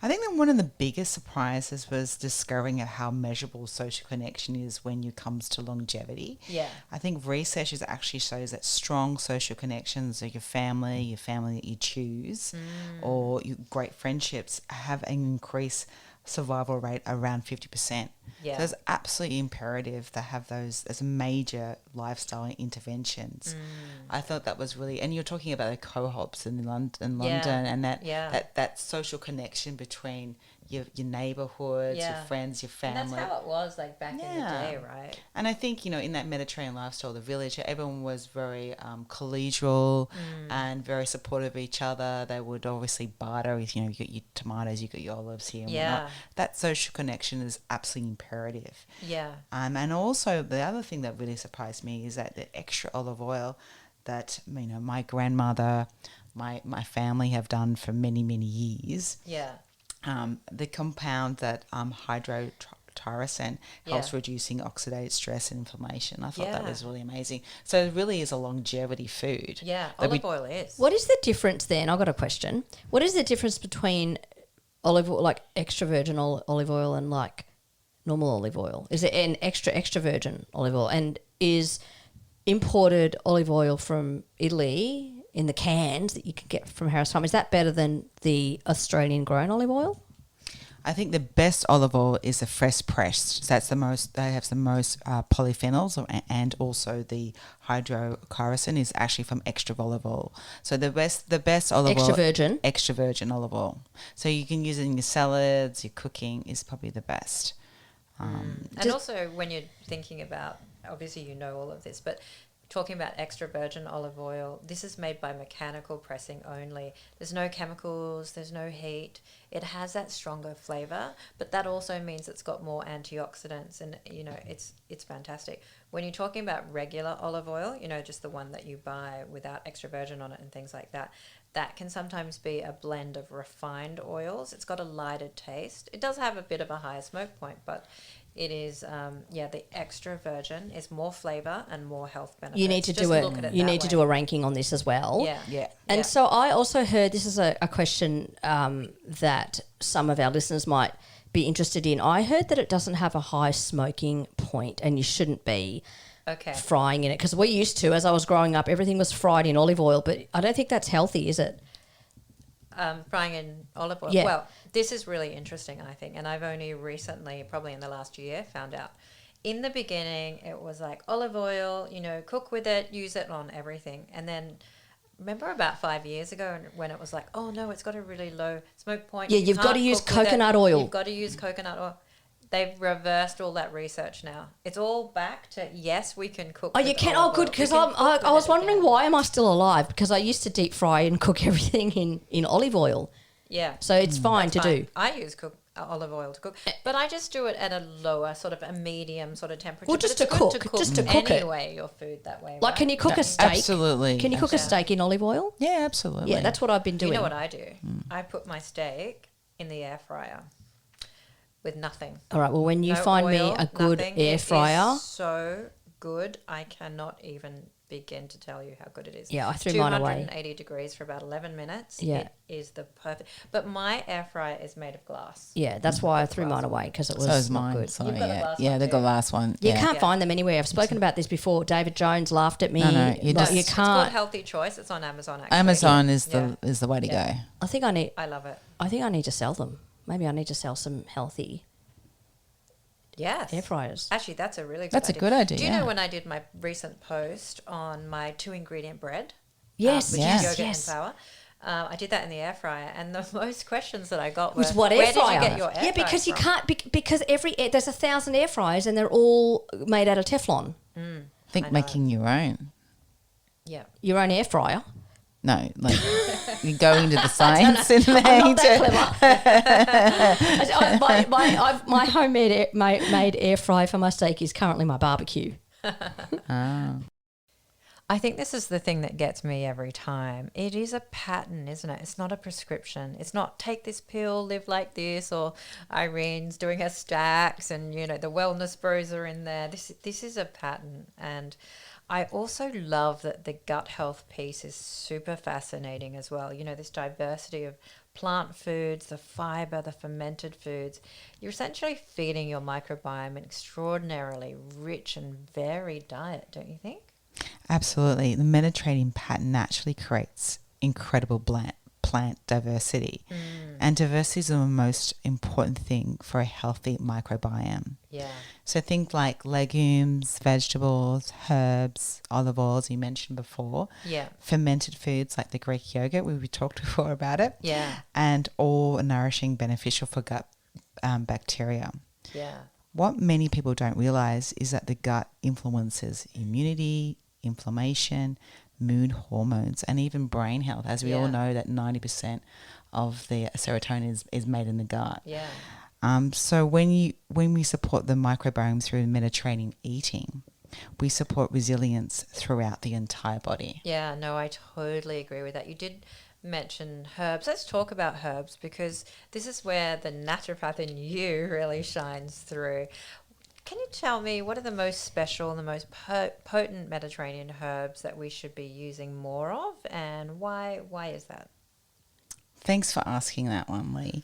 I think that one of the biggest surprises was discovering how measurable social connection is when it comes to longevity. Yeah. I think research actually shows that strong social connections, like your family that you choose, or your great friendships, have an increased survival rate around 50%. Yeah. So it's absolutely imperative to have those as major lifestyle interventions. I thought that was really, and you're talking about the co-ops in London, and that social connection between your neighborhoods, your friends, your family. And that's how it was like back in the day, right? And I think, in that Mediterranean lifestyle, the village, everyone was very collegial and very supportive of each other. They would obviously barter with, you got your tomatoes, you got your olives here and whatnot. That social connection is absolutely imperative. Yeah. And also the other thing that really surprised me is that the extra olive oil that, my grandmother, my family have done for many, many years. Yeah. The compound that hydrotyrosine helps reducing oxidative stress and inflammation. I thought that was really amazing. So it really is a longevity food. Yeah, olive oil is. What is the difference then? I've got a question. What is the difference between olive oil, like extra virgin olive oil, and like normal olive oil? Is it an extra virgin olive oil? And is imported olive oil from Italy in the cans that you can get from Harris Farm, is that better than the Australian grown olive oil? I think the best olive oil is the fresh pressed. That's the most. They have the most polyphenols, and also the hydrochloroquine is actually from extra olive oil. So the best olive oil, extra virgin olive oil. So you can use it in your salads, your cooking is probably the best. And also when you're thinking about, obviously you know all of this, but talking about extra virgin olive oil, this is made by mechanical pressing only. There's no chemicals, there's no heat. It has that stronger flavour, but that also means it's got more antioxidants, and it's fantastic. When you're talking about regular olive oil, just the one that you buy without extra virgin on it and things like that, that can sometimes be a blend of refined oils. It's got a lighter taste. It does have a bit of a higher smoke point, but it is, the extra virgin is more flavour and more health benefits. You need to do a ranking on this as well. Yeah. And so I also heard, this is a question that some of our listeners might be interested in. I heard that it doesn't have a high smoking point, and you shouldn't be frying in it, because we used to, as I was growing up, everything was fried in olive oil, but I don't think that's healthy, is it? Frying in olive oil. Yeah. Well, this is really interesting, I think, and I've only recently, probably in the last year, found out. In the beginning, it was like olive oil, cook with it, use it on everything. And then remember about 5 years ago when it was like, oh no, it's got a really low smoke point. Yeah, you've got to use coconut oil. You've got to use coconut oil. They've reversed all that research now. It's all back to, yes, we can cook. Oh, you can? Oh, good, because I was wondering, why am I still alive? Because I used to deep fry and cook everything in olive oil. Yeah. So it's fine to do. I use olive oil to cook, but I just do it at a lower, sort of a medium sort of temperature. Well, just to cook anyway, your food that way. Like, right? can you cook a steak? Absolutely. Can you cook a steak in olive oil? Yeah, absolutely. Yeah, that's what I've been doing. You know what I do? I put my steak in the air fryer with nothing. All right. Well, when you find me a good air fryer, it is so good. I cannot even begin to tell you how good it is. Yeah, I threw mine away. 280 degrees for about 11 minutes. Yeah. It is the perfect. But my air fryer is made of glass. Yeah, that's why I threw mine away, because it was not good. So You've got a glass yeah, one the too. glass one. You can't find them anywhere. I've spoken about this before. David Jones laughed at me. No, you Like, you It's called can't. Healthy Choice. It's on Amazon, actually. Amazon is the way to go. I think I I love it. need to sell them. Maybe I need to sell some healthy Yes. air fryers. Actually, that's a really good That's a idea. good idea, Do you yeah. know when I did my recent post on my 2-ingredient bread? Yes, Which yes, is yogurt yes. and flour. I did that in the air fryer, and the most questions that I got were, Was what air where fryer? did you get your air Yeah, because fryer you from? can't because there's 1,000 air fryers and they're all made out of Teflon. Think I know. making your own. Yeah. Your own air fryer. No, like you go into the science in there. I'm not that clever. My homemade made air fryer for my steak is currently my barbecue. I think this is the thing that gets me every time. It is a pattern, isn't it? It's not a prescription. It's not take this pill, live like this, or Irene's doing her stacks and, you know, the wellness bros are in there. This is a pattern. And I also love that the gut health piece is super fascinating as well. You know, this diversity of plant foods, the fiber, the fermented foods. You're essentially feeding your microbiome an extraordinarily rich and varied diet, don't you think? Absolutely. The Mediterranean pattern naturally creates incredible plant diversity. And diversity is the most important thing for a healthy microbiome. Yeah. So think like legumes, vegetables, herbs, olive oils you mentioned before. Yeah. Fermented foods like the Greek yogurt, we talked before about it. Yeah. And all nourishing, beneficial for gut bacteria. Yeah. What many people don't realize is that the gut influences immunity, inflammation, mood hormones, and even brain health. As we all know that 90% of the serotonin is made in the gut. Yeah. So when we support the microbiome through Mediterranean eating, we support resilience throughout the entire body. Yeah, no, I totally agree with that. You did mention herbs. Let's talk about herbs because this is where the naturopath in you really shines through. Can you tell me what are the most special and the most potent Mediterranean herbs that we should be using more of, and why is that? Thanks for asking that one, Lee.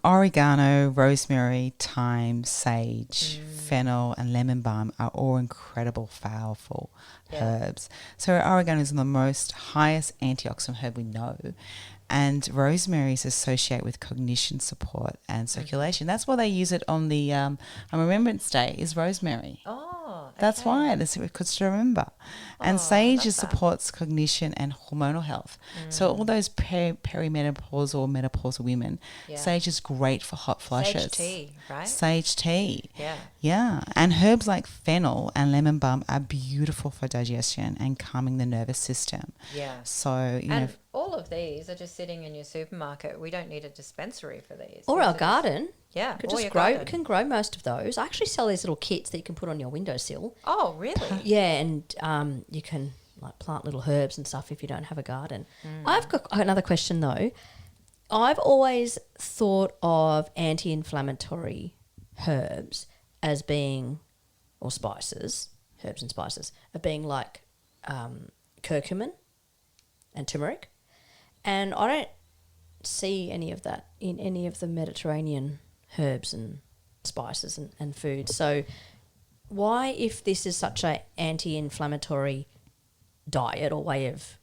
Oregano, rosemary, thyme, sage, fennel, and lemon balm are all incredible, powerful herbs. So oregano is the most highest antioxidant herb we know. And rosemary is associated with cognition support and circulation. That's why they use it on the Remembrance Day is rosemary. Oh, okay. That's why. That's because to remember. And sage supports cognition and hormonal health. So all those perimenopausal or menopausal women, sage is great for hot flushes. Sage tea, right? Sage tea. Yeah. Yeah. And herbs like fennel and lemon balm are beautiful for digestion and calming the nervous system. Yeah. So, you know. And all of these are just sitting in your supermarket. We don't need a dispensary for these. Or These our are just- garden. Yeah, Could or just your grow. garden. Can grow most of those. I actually sell these little kits that you can put on your windowsill. Oh, really? Yeah, and you can like plant little herbs and stuff if you don't have a garden. I've got another question though. I've always thought of anti-inflammatory herbs as being, or spices, herbs and spices, of being like curcumin and turmeric, and I don't see any of that in any of the Mediterranean herbs and spices and foods. So why, if this is such an anti-inflammatory diet or way of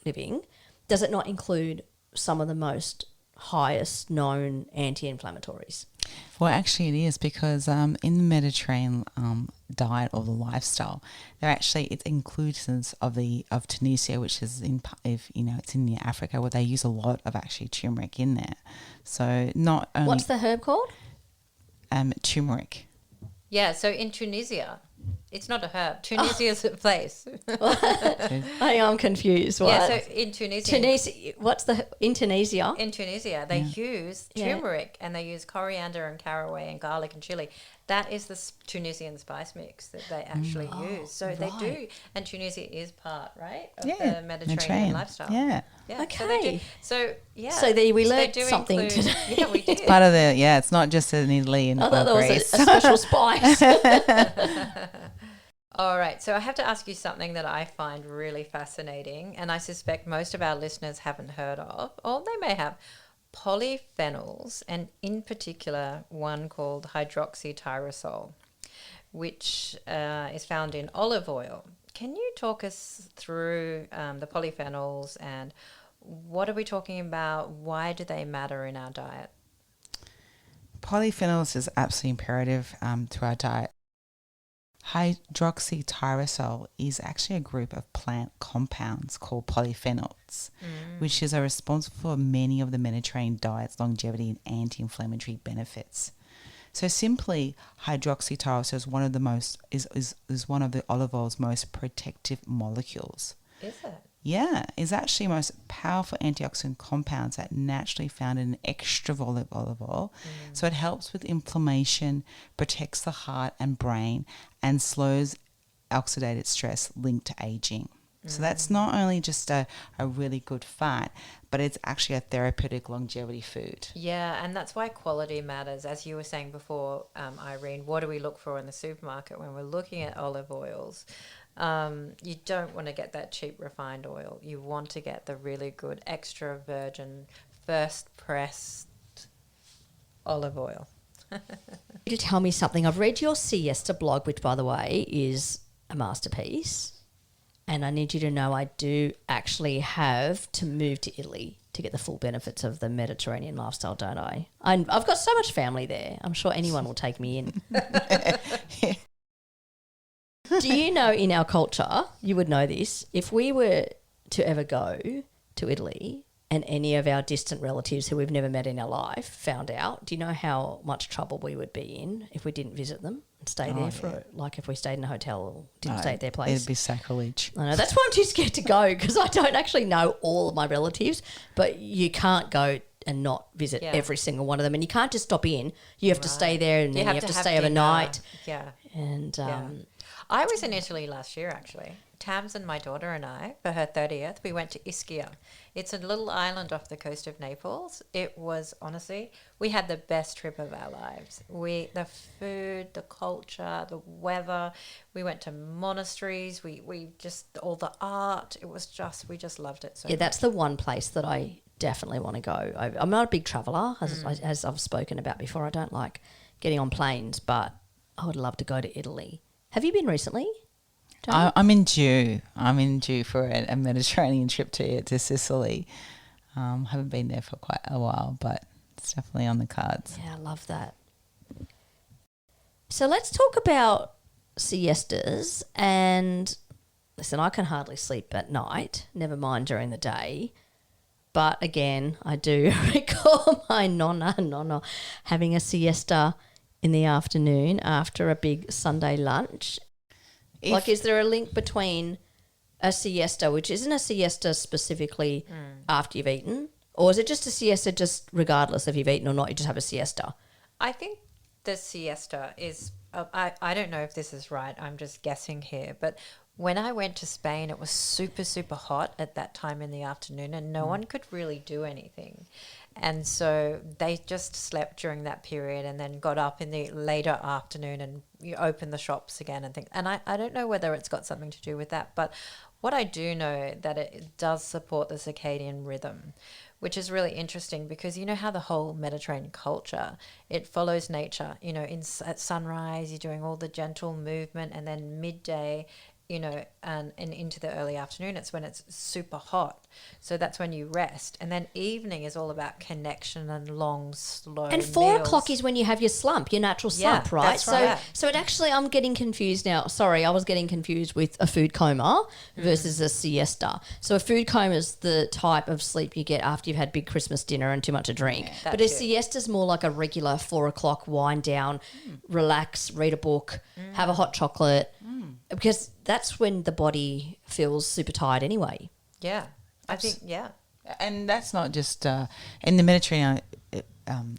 living, does it not include some of the most highest known anti-inflammatories? Well, actually it is because in the Mediterranean diet or the lifestyle, it includes of Tunisia, which is it's in Africa, where they use a lot of actually turmeric in there. So not only What's the herb called? turmeric. Yeah, so in Tunisia, it's not a herb. Tunisia is a place. I'm confused. What? Yeah, so in Tunisia. In Tunisia? In Tunisia, they use turmeric and they use coriander and caraway and garlic and chili. That is the Tunisian spice mix that they actually use. So they do, and Tunisia is part, right, of the Mediterranean lifestyle. Yeah. Yeah. Okay. So they do. So yeah. So there we So they learned do something include- today. Yeah, we did. Part of it's not just in Italy and I thought that was Greece. a special spice. All right, so I have to ask you something that I find really fascinating, and I suspect most of our listeners haven't heard of, or they may have. Polyphenols, and in particular one called hydroxytyrosol, which is found in olive oil. Can you talk us through the polyphenols and what are we talking about? Why do they matter in our diet? Polyphenols is absolutely imperative to our diet. Hydroxytyrosol is actually a group of plant compounds called polyphenols, which is responsible for many of the Mediterranean diet's longevity and anti-inflammatory benefits. So simply, hydroxytyrosol is one of the most is one of the olive oil's most protective molecules. Is it? Yeah, it's actually the most powerful antioxidant compounds that naturally found in extra olive oil. So it helps with inflammation, protects the heart and brain, and slows oxidative stress linked to aging. So that's not only just a really good fat, but it's actually a therapeutic longevity food. Yeah, and that's why quality matters. As you were saying before, Irene, what do we look for in the supermarket when we're looking at olive oils? You don't want to get that cheap refined oil. You want to get the really good extra virgin first pressed olive oil. To tell me something, I've read your siesta blog, which by the way is a masterpiece, and I need you to know I do actually have to move to Italy to get the full benefits of the Mediterranean lifestyle, don't I? I've got so much family there. I'm sure anyone will take me in. Do you know, in our culture, you would know this, if we were to ever go to Italy and any of our distant relatives who we've never met in our life found out, do you know how much trouble we would be in if we didn't visit them and stay there for, like if we stayed in a hotel or didn't stay at their place? It'd be sacrilege. I know. That's why I'm too scared to go, because I don't actually know all of my relatives, but you can't go and not visit every single one of them, and you can't just stop in. You have to stay there, and then you have to stay overnight. Yeah. And I was in Italy last year, actually. Tams and my daughter and I, for her 30th, we went to Ischia. It's a little island off the coast of Naples. It was, honestly, we had the best trip of our lives. The food, the culture, the weather. We went to monasteries. We just, all the art. It was just, we just loved it so much. that's the one place that I definitely want to go. I'm not a big traveller, as I've spoken about before. I don't like getting on planes, but I would love to go to Italy. Have you been recently? I'm in due. I'm in due for a Mediterranean trip to Sicily. Haven't been there for quite a while, but it's definitely on the cards. Yeah, I love that. So let's talk about siestas. And listen, I can hardly sleep at night, never mind during the day. But again, I do recall my Nonna having a siesta in the afternoon after a big Sunday lunch. Is there a link between a siesta, which isn't a siesta specifically after you've eaten, or is it just a siesta just regardless if you've eaten or not, you just have a siesta? I think the siesta is, I don't know if this is right, I'm just guessing here, but when I went to Spain, it was super, super hot at that time in the afternoon, and no one could really do anything. And so they just slept during that period and then got up in the later afternoon and you open the shops again and things. And I don't know whether it's got something to do with that, but what I do know that it does support the circadian rhythm, which is really interesting because you know how the whole Mediterranean culture, it follows nature. You know, at sunrise, you're doing all the gentle movement, and then midday, you know, and into the early afternoon, it's when it's super hot. So that's when you rest. And then evening is all about connection and long, slow And 4 meals. o'clock is when you have your slump, your natural slump, right? That's right. So it actually, I'm getting confused now. Sorry, I was getting confused with a food coma versus a siesta. So a food coma is the type of sleep you get after you've had big Christmas dinner and too much to drink. Yeah, but a siesta is more like a regular 4 o'clock wind down, relax, read a book, have a hot chocolate, because that's when the body feels super tired anyway. Yeah. I think, And that's not just in the Mediterranean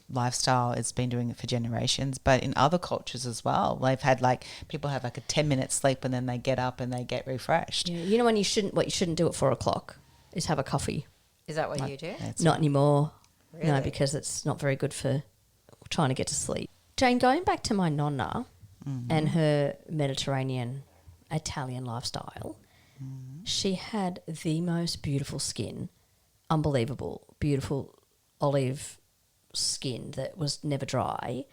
lifestyle, it's been doing it for generations, but in other cultures as well. They've had people have a 10-minute sleep and then they get up and they get refreshed. Yeah, you know what you shouldn't do at 4 o'clock is have a coffee. Is that what you do? Not anymore. Really? No, because it's not very good for trying to get to sleep. Jane, going back to my Nonna and her Mediterranean Italian lifestyle, she had the most beautiful skin, unbelievable, beautiful olive skin that was never dry.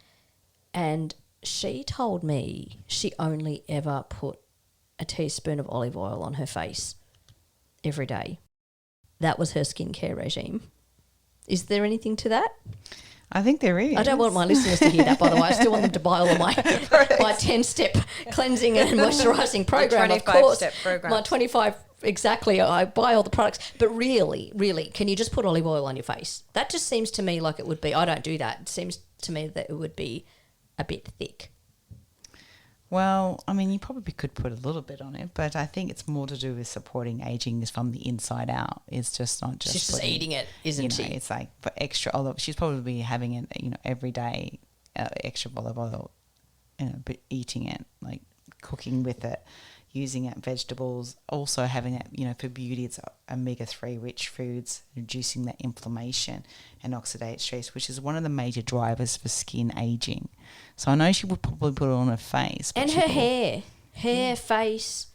And she told me she only ever put a teaspoon of olive oil on her face every day. That was her skincare regime. Is there anything to that? I think there is. I don't want my listeners to hear that, by the way. I still want them to buy all of my 10-step cleansing and moisturising program, of course. 25-step program. My 25, exactly. I buy all the products. But really, can you just put olive oil on your face? That just seems to me like it would be, I don't do that. It seems to me that it would be a bit thick. Well, I mean, you probably could put a little bit on it, but I think it's more to do with supporting aging is from the inside out. It's just not just... She's just eating it, isn't she? It's like for extra olive... She's probably having it, every day, extra olive oil, but eating it, like cooking with it, using it, vegetables, also having it, for beauty, it's omega-3 rich foods, reducing that inflammation and oxidative stress, which is one of the major drivers for skin aging. So I know she would probably put it on her face. And her hair, face.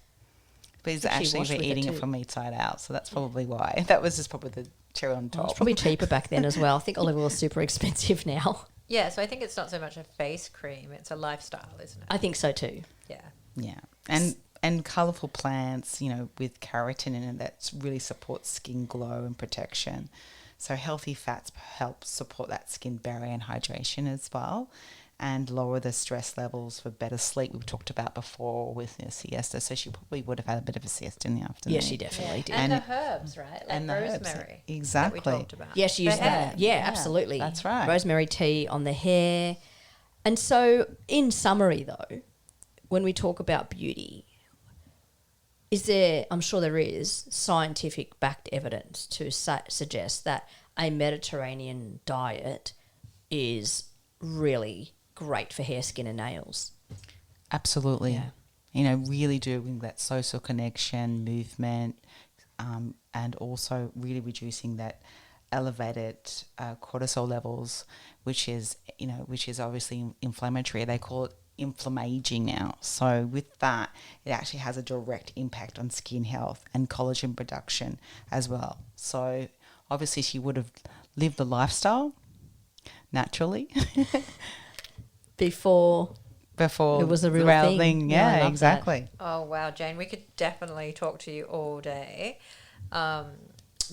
But it's actually for eating it from inside out, so that's probably why. That was just probably the cherry on top. It's probably cheaper back then as well. I think olive oil is super expensive now. Yeah, so I think it's not so much a face cream, it's a lifestyle, isn't it? I think so too. Yeah. Yeah. And colourful plants, with keratin in it that really supports skin glow and protection. So healthy fats help support that skin barrier and hydration as well, and lower the stress levels for better sleep we've talked about before with a siesta. So she probably would have had a bit of a siesta in the afternoon. Yeah, she definitely did. And the herbs, right? Like and the rosemary. herbs. Exactly. That we talked about. Yeah, she used that. Yeah, absolutely. That's right. Rosemary tea on the hair. And so in summary though, when we talk about beauty, I'm sure there is, scientific backed evidence to suggest that a Mediterranean diet is really great for hair, skin and nails. Absolutely. Yeah. Really doing that social connection, movement, and also really reducing that elevated cortisol levels, which is obviously inflammatory. They call it inflammaging now. So with that, it actually has a direct impact on skin health and collagen production as well. So obviously she would have lived the lifestyle naturally before it was a real thing. Yeah, exactly. That. Oh wow, Jane, we could definitely talk to you all day.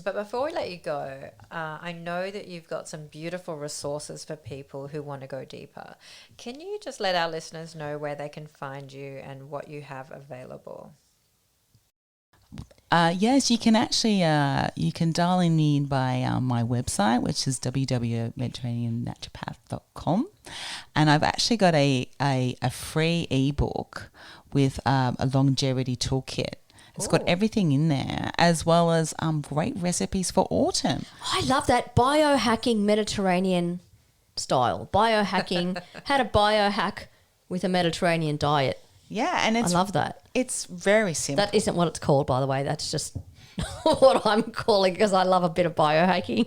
But before we let you go, I know that you've got some beautiful resources for people who want to go deeper. Can you just let our listeners know where they can find you and what you have available? Yes, you can actually you can dial in by my website, which is www.mediterraneannaturopath.com, and I've actually got a free ebook with a longevity toolkit. It's got everything in there, as well as great recipes for autumn. I love that biohacking Mediterranean style. Biohacking, how to biohack with a Mediterranean diet. Yeah, and I love that. It's very simple. That isn't what it's called, by the way. That's just what I'm calling, because I love a bit of biohacking.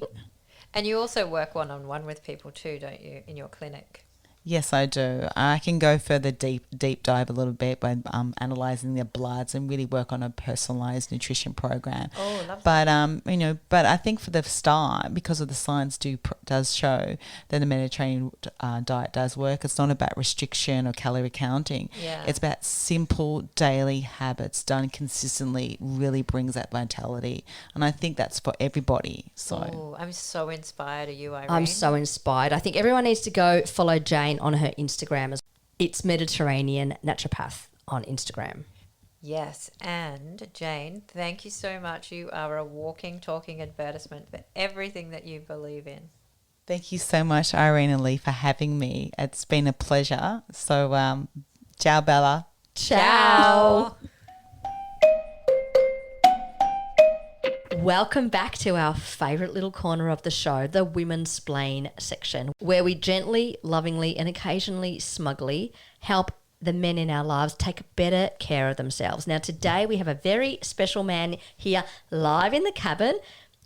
And you also work one-on-one with people too, don't you, in your clinic? Yes, I do. I can go further deep dive a little bit by analysing their bloods and really work on a personalised nutrition program. Oh, love that. But I think for the start, because of the science does show that the Mediterranean diet does work. It's not about restriction or calorie counting. Yeah. It's about simple daily habits done consistently. Really brings that vitality, and I think that's for everybody. So I'm so inspired. Are you, Irene? I'm so inspired. I think everyone needs to go follow Jane on her Instagram. It's Mediterranean Naturopath on Instagram. Yes, and Jane, thank you so much. You are a walking, talking advertisement for everything that you believe in. Thank you so much, Irene and Lee, for having me. It's been a pleasure. So, ciao, Bella. Ciao. Welcome back to our favourite little corner of the show, the Women's Splain section, where we gently, lovingly and occasionally smugly help the men in our lives take better care of themselves. Now today we have a very special man here live in the cabin,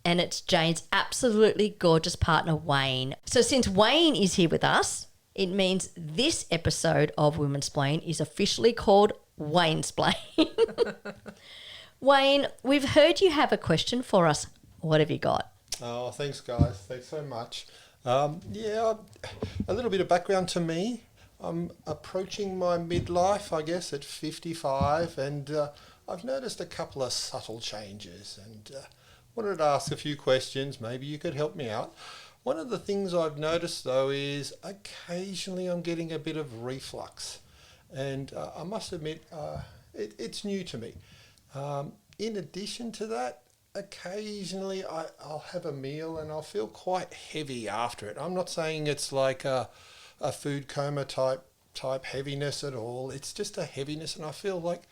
and it's Jane's absolutely gorgeous partner, Wayne. So since Wayne is here with us, it means this episode of Women's Splain is officially called Wayne Splain. Wayne, we've heard you have a question for us. What have you got? Oh, thanks, guys. Thanks so much. A little bit of background to me. I'm approaching my midlife, I guess, at 55, and I've noticed a couple of subtle changes, and wanted to ask a few questions. Maybe you could help me out. One of the things I've noticed though is occasionally I'm getting a bit of reflux, and I must admit it's new to me. In addition to that, occasionally I'll have a meal and I'll feel quite heavy after it. I'm not saying it's like a food coma type heaviness at all. It's just a heaviness, and I feel like,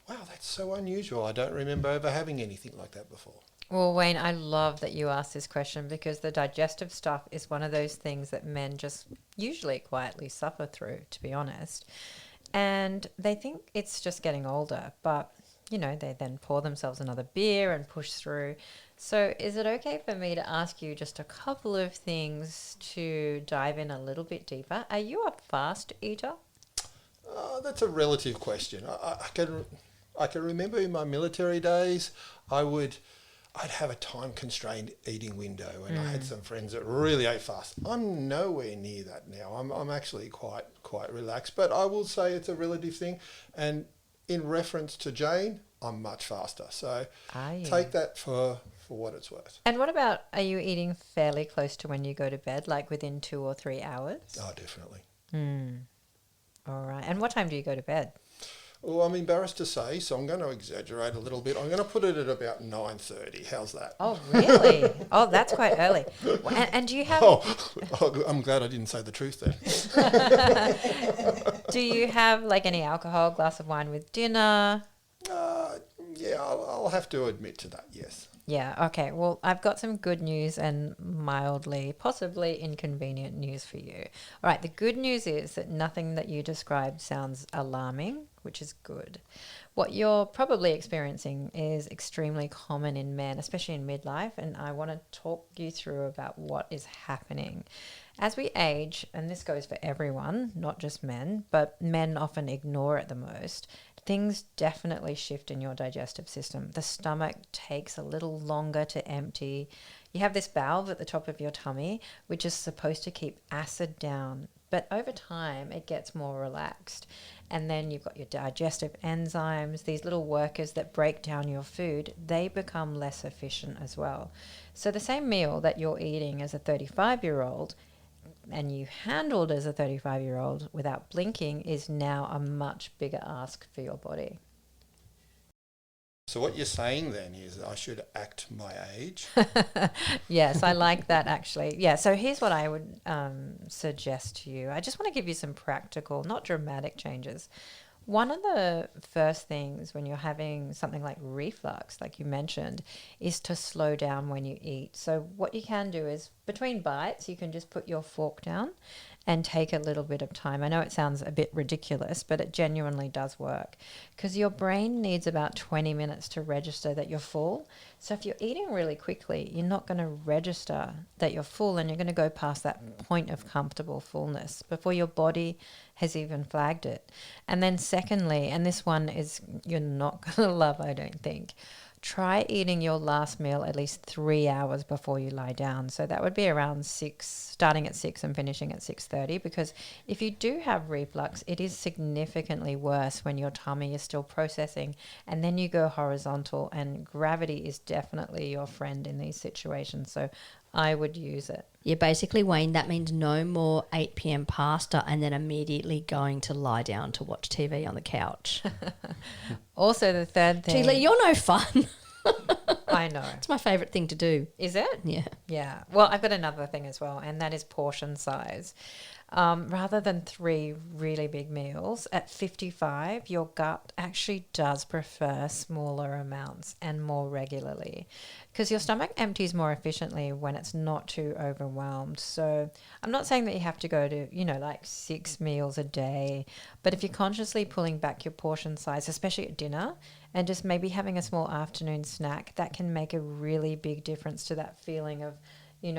wow, that's so unusual. I don't remember ever having anything like that before. Well, Wayne, I love that you asked this question because the digestive stuff is one of those things that men just usually quietly suffer through, to be honest. And they think it's just getting older, but, they then pour themselves another beer and push through. So is it okay for me to ask you just a couple of things to dive in a little bit deeper? Are you a fast eater? That's a relative question. I can remember in my military days, I'd have a time constrained eating window, and I had some friends that really ate fast. I'm nowhere near that now. I'm actually quite relaxed, but I will say it's a relative thing. And in reference to Jane, I'm much faster. So take that for what it's worth. And what about, are you eating fairly close to when you go to bed, like within 2 or 3 hours? Oh, definitely. All right. And what time do you go to bed? Well, I'm embarrassed to say, so I'm going to exaggerate a little bit. I'm going to put it at about 9:30. How's that? Oh, really? Oh, that's quite early. And do you have... I'm glad I didn't say the truth then. Do you have like any alcohol, glass of wine with dinner? Yeah, I'll have to admit to that, yes. Yeah, okay. Well, I've got some good news and mildly, possibly inconvenient news for you. All right, the good news is that nothing that you described sounds alarming, which is good. What you're probably experiencing is extremely common in men, especially in midlife, and I want to talk you through about what is happening. As we age, and this goes for everyone, not just men, but men often ignore it the most, things definitely shift in your digestive system. The stomach takes a little longer to empty. You have this valve at the top of your tummy, which is supposed to keep acid down. But over time, it gets more relaxed. And then you've got your digestive enzymes, these little workers that break down your food, they become less efficient as well. So the same meal that you're eating as a 35-year-old and you handled as a 35-year-old without blinking is now a much bigger ask for your body. So what you're saying then is I should act my age? Yes, I like that actually. Yeah, so here's what I would suggest to you. I just want to give you some practical, not dramatic changes. One of the first things when you're having something like reflux, like you mentioned, is to slow down when you eat. So what you can do is between bites, you can just put your fork down and take a little bit of time. I know it sounds a bit ridiculous, but it genuinely does work because your brain needs about 20 minutes to register that you're full. So if you're eating really quickly, you're not going to register that you're full, and you're going to go past that point of comfortable fullness before your body has even flagged it. And then secondly, and this one is you're not going to love, I don't think, try eating your last meal at least 3 hours before you lie down. So that would be around 6, starting at 6 and finishing at 6:30, because if you do have reflux, it is significantly worse when your tummy is still processing, and then you go horizontal, and gravity is definitely your friend in these situations. So I would use it. Yeah, basically, Wayne, that means no more 8 p.m. pasta and then immediately going to lie down to watch TV on the couch. Also, the third thing... Gee, Lee, you're no fun. I know. It's my favourite thing to do. Is it? Yeah. Yeah. Well, I've got another thing as well, and that is portion size. Rather than 3 really big meals, at 55, your gut actually does prefer smaller amounts and more regularly, because your stomach empties more efficiently when it's not too overwhelmed. So I'm not saying that you have to go to, like 6 meals a day, but if you're consciously pulling back your portion size, especially at dinner, and just maybe having a small afternoon snack, that can make a really big difference to that feeling of,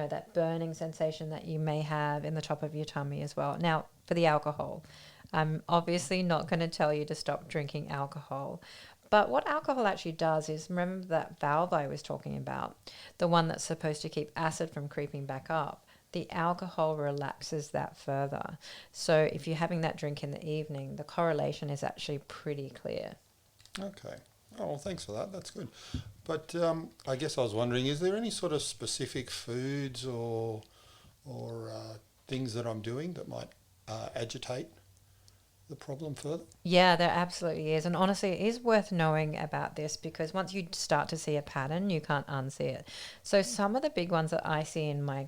that burning sensation that you may have in the top of your tummy as well. Now, for the alcohol, I'm obviously not going to tell you to stop drinking alcohol. But what alcohol actually does is, remember that valve I was talking about, the one that's supposed to keep acid from creeping back up? The alcohol relaxes that further. So if you're having that drink in the evening, the correlation is actually pretty clear. Okay. Oh, well, thanks for that. That's good. But I guess I was wondering, is there any sort of specific foods or or things that I'm doing that might agitate the problem further? Yeah, there absolutely is. And honestly, it is worth knowing about this because once you start to see a pattern, you can't unsee it. So some of the big ones that I see in my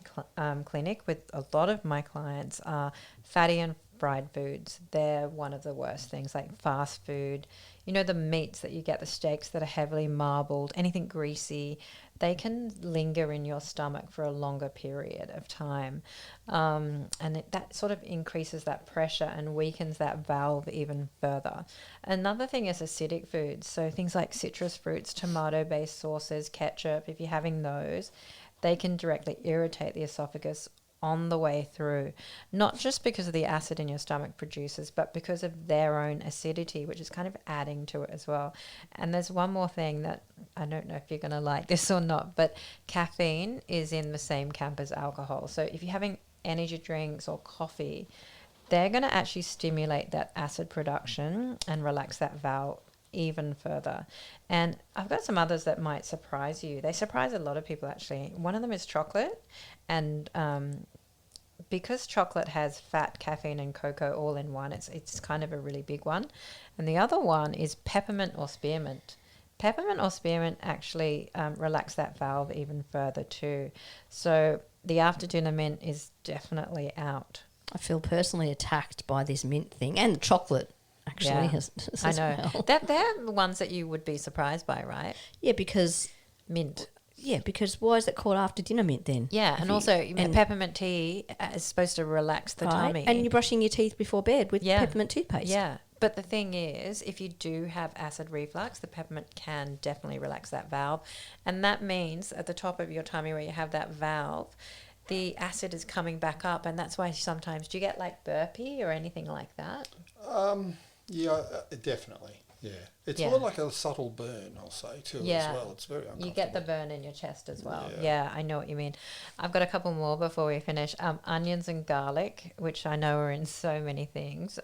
clinic with a lot of my clients are fatty and fried foods. They're one of the worst things, like fast food. You know, the meats that you get, the steaks that are heavily marbled, anything greasy, they can linger in your stomach for a longer period of time. That sort of increases that pressure and weakens that valve even further. Another thing is acidic foods. So things like citrus fruits, tomato-based sauces, ketchup, if you're having those, they can directly irritate the esophagus on the way through, not just because of the acid in your stomach produces, but because of their own acidity, which is kind of adding to it as well. And there's one more thing that I don't know if you're going to like this or not, but caffeine is in the same camp as alcohol. So if you're having energy drinks or coffee, they're going to actually stimulate that acid production and relax that valve even further. And I've got some others that might surprise you. They surprise a lot of people, actually. One of them is chocolate. And because chocolate has fat, caffeine, and cocoa all in one, it's kind of a really big one. And the other one is peppermint or spearmint. Peppermint or spearmint actually relax that valve even further too. So the after dinner mint is definitely out. I feel personally attacked by this mint thing and the chocolate. Actually, Yeah, I know. well. They're the ones that you would be surprised by, right? Yeah, because Mint. why is it called after dinner mint then? Yeah, and also peppermint tea is supposed to relax the tummy. And you're brushing your teeth before bed with peppermint toothpaste. Yeah, but the thing is, if you do have acid reflux, the peppermint can definitely relax that valve. And that means at the top of your tummy where you have that valve, the acid is coming back up. And that's why sometimes, do you get like burpee or anything like that? Yeah, definitely. Yeah. It's Yeah. more like a subtle burn, I'll say, too, Yeah. as well. It's very uncomfortable. You get the burn in your chest as well. Yeah. Yeah, I know what you mean. I've got a couple more before we finish. Onions and garlic, which I know are in so many things.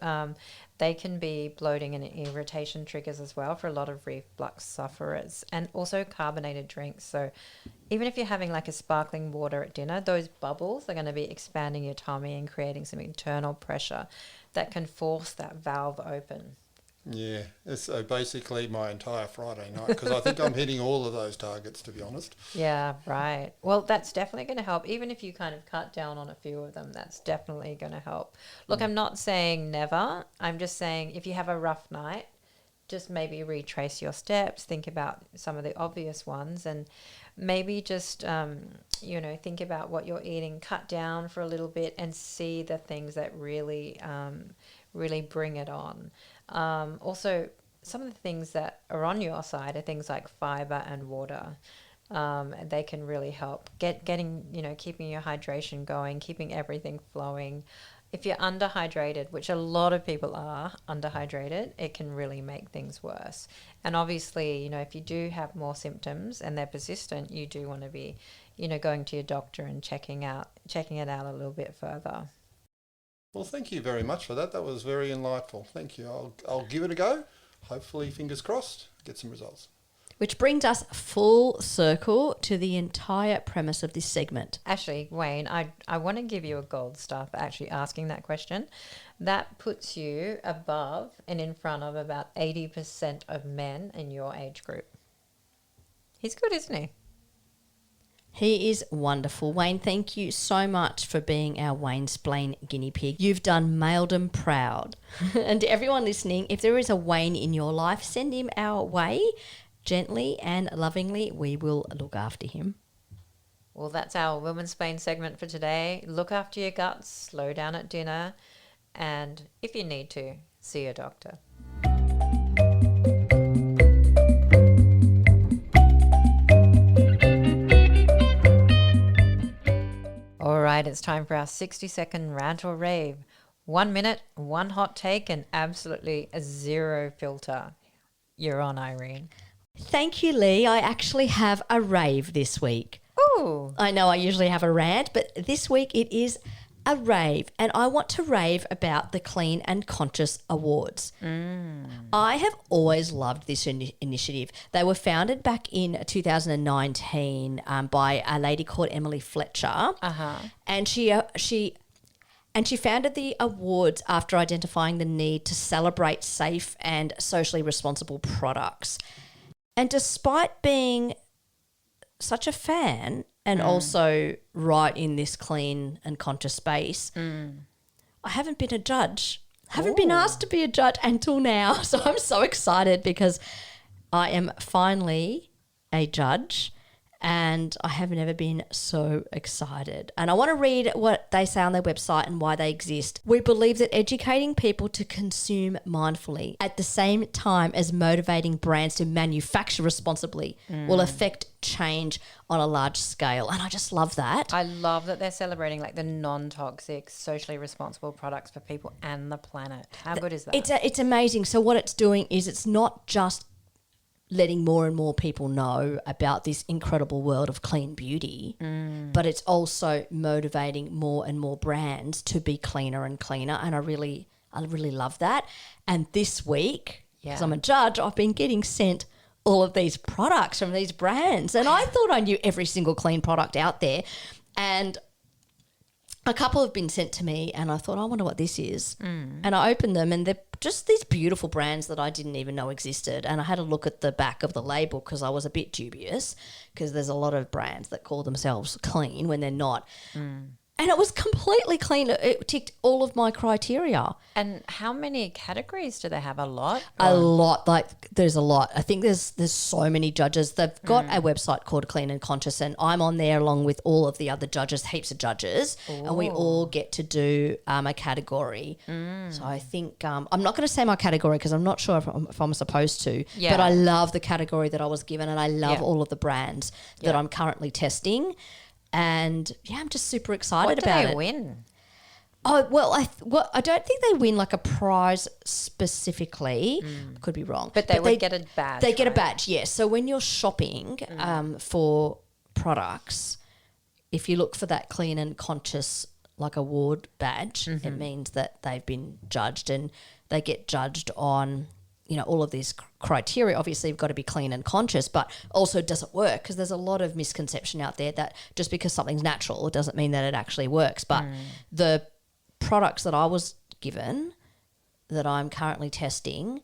They can be bloating and irritation triggers as well for a lot of reflux sufferers, and also carbonated drinks. So even if you're having like a sparkling water at dinner, those bubbles are going to be expanding your tummy and creating some internal pressure that can force that valve open. Yeah. So basically my entire Friday night, because I think I'm hitting all of those targets, to be honest. Yeah, right. Well, that's definitely going to help. Even if you kind of cut down on a few of them, that's definitely going to help. Look, I'm not saying never. I'm just saying if you have a rough night, just maybe retrace your steps, think about some of the obvious ones, and maybe just, think about what you're eating, cut down for a little bit and see the things that really bring it on. Also, some of the things that are on your side are things like fiber and water. They can really help keeping your hydration going, keeping everything flowing. If you're underhydrated, which a lot of people are underhydrated, it can really make things worse. And obviously, if you do have more symptoms and they're persistent, you do want to be, going to your doctor and checking it out a little bit further. Well, thank you very much for that. That was very enlightful. Thank you. I'll give it a go. Hopefully, fingers crossed, get some results. Which brings us full circle to the entire premise of this segment. Actually, Wayne, I want to give you a gold star for actually asking that question. That puts you above and in front of about 80% of men in your age group. He's good, isn't he? He is wonderful. Wayne, thank you so much for being our Wayne Splain guinea pig. You've done maledom proud. And to everyone listening, if there is a Wayne in your life, send him our way. Gently and lovingly, we will look after him. Well, that's our Women's Splain segment for today. Look after your guts, slow down at dinner, and if you need to, see a doctor. All right, it's time for our 60-second rant or rave. 1 minute, one hot take, and absolutely zero filter. You're on, Irene. Thank you, Lee. I actually have a rave this week. Ooh. I know I usually have a rant, but this week it is a rave, and I want to rave about the Clean and Conscious Awards. I have always loved this initiative. They were founded back in 2019 by a lady called Emily Fletcher, and she founded the awards after identifying the need to celebrate safe and socially responsible products. And despite being such a fan and also right in this clean and conscious space, I haven't been a judge. I haven't been asked to be a judge until now. So I'm so excited because I am finally a judge, and I have never been so excited. And I want to read what they say on their website and why they exist. We believe that educating people to consume mindfully at the same time as motivating brands to manufacture responsibly will affect change on a large scale. And I just love that. I love that they're celebrating like the non-toxic, socially responsible products for people and the planet. How good is that? It's amazing. So what it's doing is it's not just letting more and more people know about this incredible world of clean beauty, but it's also motivating more and more brands to be cleaner and cleaner. And I really love that. And this week, because I'm a judge, I've been getting sent all of these products from these brands. And I thought I knew every single clean product out there. And a couple have been sent to me, and I thought, I wonder what this is. And I opened them, and they're just these beautiful brands that I didn't even know existed. And I had a look at the back of the label because I was a bit dubious, because there's a lot of brands that call themselves clean when they're not. And it was completely clean. It ticked all of my criteria. And how many categories do they have? A lot? A lot. Like, there's a lot. I think there's so many judges. They've got a website called Clean and Conscious, and I'm on there along with all of the other judges, heaps of judges, and we all get to do a category. So I think I'm not going to say my category because I'm not sure if I'm supposed to, but I love the category that I was given, and I love all of the brands that I'm currently testing. And I'm just super excited about it. What do they win? Oh, well, I don't think they win like a prize specifically. Could be wrong. But they would get a badge. They get a badge, yes. So when you're shopping for products, if you look for that Clean and Conscious like award badge, it means that they've been judged, and they get judged on, you know, all of these criteria. Obviously, you've got to be clean and conscious, but also does it work? Because there's a lot of misconception out there that just because something's natural, it doesn't mean that it actually works. But the products that I was given that I'm currently testing,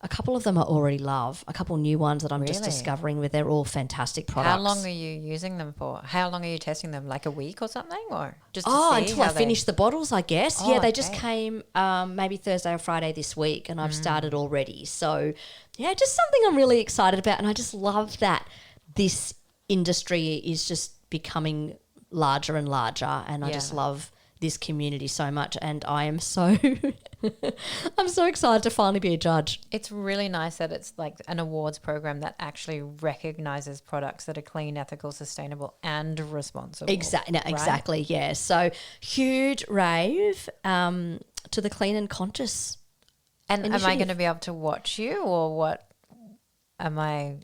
a couple of them I already love. A couple new ones that I'm just discovering with. They're all fantastic products. How long are you using them for? How long are you testing them? Like a week or something? Or just to see until I finish the bottles, I guess. Oh, they just came maybe Thursday or Friday this week, and I've started already. So, just something I'm really excited about. And I just love that this industry is just becoming larger and larger, and I just love this community so much, and I am so I'm so excited to finally be a judge. It's really nice that it's like an awards program that actually recognizes products that are clean, ethical, sustainable, and responsible. Exactly, yeah. So huge rave to the Clean and Conscious. And initiative. am I going to be able to watch you, or what?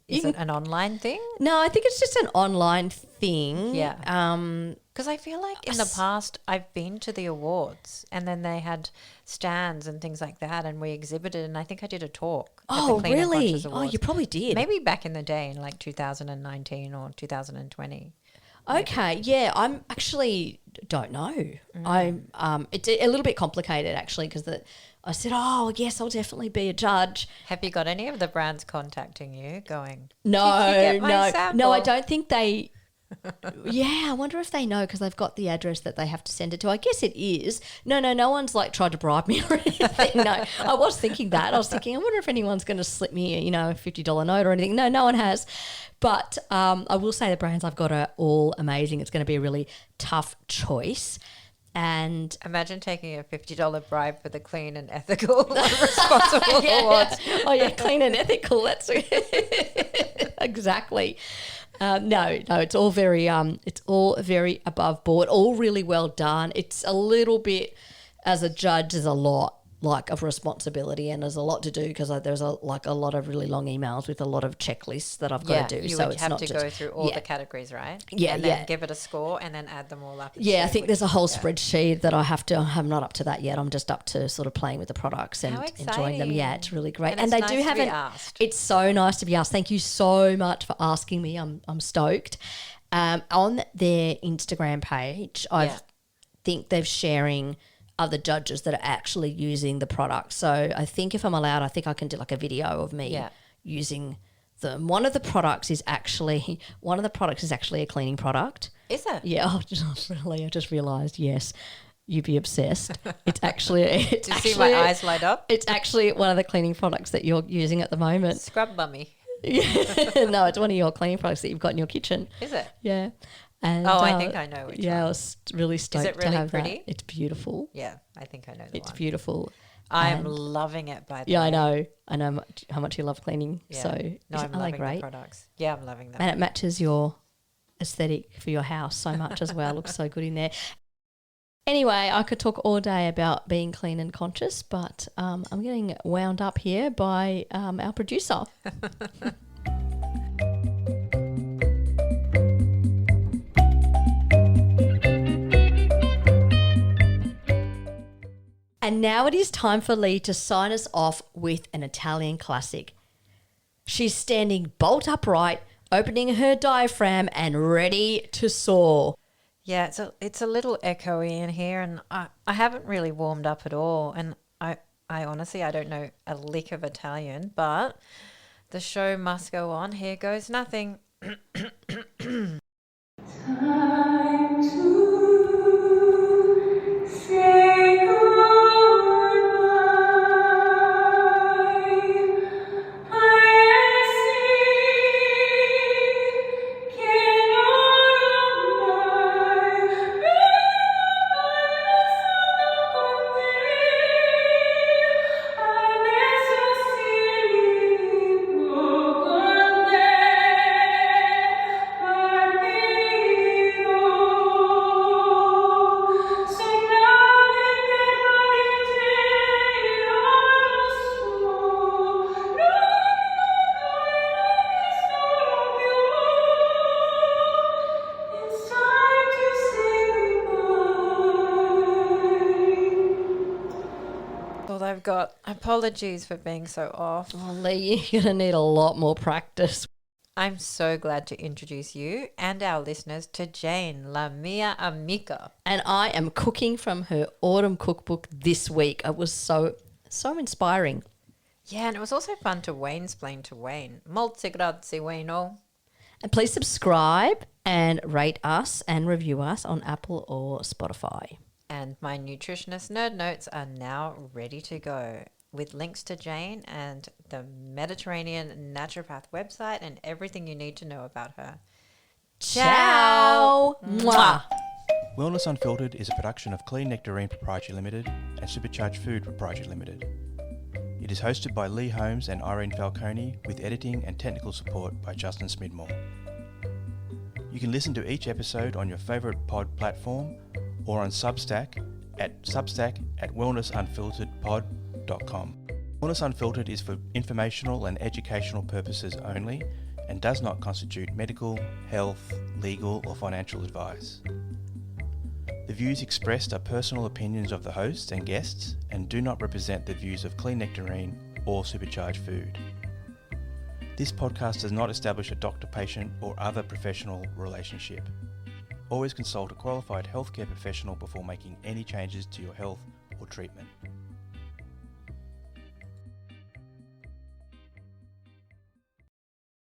Is it an online thing? No, I think it's just an online thing. Yeah. Because I feel like in the past I've been to the awards, and then they had stands and things like that, and we exhibited, and I think I did a talk. Oh, at the Clean and really? Conscious Oh, Awards. you probably did. Maybe back in the day in like 2019 or 2020. Okay, yeah, I'm actually don't know. I'm it's a little bit complicated actually, because I said, oh yes, I'll definitely be a judge. Have you got any of the brands contacting you going, No, "Did you get my sample?" no, I don't think they. I wonder if they know, because they've got the address that they have to send it to. I guess it is. No one's like tried to bribe me or anything. No, I was thinking that. I was thinking, I wonder if anyone's going to slip me, a $50 note or anything. No one has. But I will say the brands I've got are all amazing. It's going to be a really tough choice. And imagine taking a $50 bribe for the clean and ethical responsible awards. Oh yeah, clean and ethical. That's exactly. No, it's all very above board, all really well done. It's a little bit, as a judge, there's a lot like of responsibility, and there's a lot to do because there's a lot of really long emails with a lot of checklists that I've got to do. You So would it's have not to just go through all the categories, right? Yeah, and then give it a score and then add them all up. And yeah. I see think which- there's a whole spreadsheet that I have to. I'm not up to that yet. I'm just up to sort of playing with the products and How enjoying them. Yeah, exciting. it's really great, And and it's they nice do to have be an. asked. It's so nice to be asked. Thank you so much for asking me. I'm stoked. On their Instagram page, I think they're sharing other judges that are actually using the product. So I think if I'm allowed, I think I can do like a video of me using them. One of the products is actually a cleaning product. Is it? Yeah, really, I just realised. Yes, you'd be obsessed. It's actually. Do you see my eyes light up? It's actually one of the cleaning products that you're using at the moment. Scrub bummy. No, it's one of your cleaning products that you've got in your kitchen. Is it? Yeah. And, I think I know which one. I was really stoked it really to have pretty? that. It's beautiful. Yeah, I think I know the It's one. beautiful. I'm And- loving it, by the way. Yeah, I know. I know how much you love cleaning. Yeah. So No, isn't- I'm aren't they loving great? the products. Yeah, I'm loving them. And it matches your aesthetic for your house so much as well. Looks so good in there. Anyway, I could talk all day about being clean and conscious, but I'm getting wound up here by our producer. And now it is time for Lee to sign us off with an Italian classic. She's standing bolt upright, opening her diaphragm and ready to soar. Yeah, it's a little echoey in here, and I haven't really warmed up at all, and I honestly I don't know a lick of Italian, but the show must go on. Here goes nothing. Time to say goodbye. I see, can It's time to say goodbye. All I've got. Apologies for being so off. Oh, Lee, you're going to need a lot more practice. I'm so glad to introduce you and our listeners to Jane, La Mia Amica. And I am cooking from her autumn cookbook this week. It was so inspiring. Yeah, and it was also fun to Wayne-splain to Wayne. Molti grazie, Wayno. And please subscribe and rate us and review us on Apple or Spotify. And my nutritionist nerd notes are now ready to go with links to Jane and the Mediterranean Naturopath website and everything you need to know about her. Ciao! Mwah! Wellness Unfiltered is a production of Clean Nectarine Proprietary Limited and Supercharged Food Proprietary Limited. It is hosted by Lee Holmes and Irene Falcone with editing and technical support by Justin Smidmore. You can listen to each episode on your favourite pod platform or on Substack at wellnessunfilteredpod.com. Wellness Unfiltered is for informational and educational purposes only and does not constitute medical, health, legal or financial advice. The views expressed are personal opinions of the hosts and guests and do not represent the views of Clean Nectarine or Supercharged Food. This podcast does not establish a doctor-patient or other professional relationship. Always consult a qualified healthcare professional before making any changes to your health or treatment.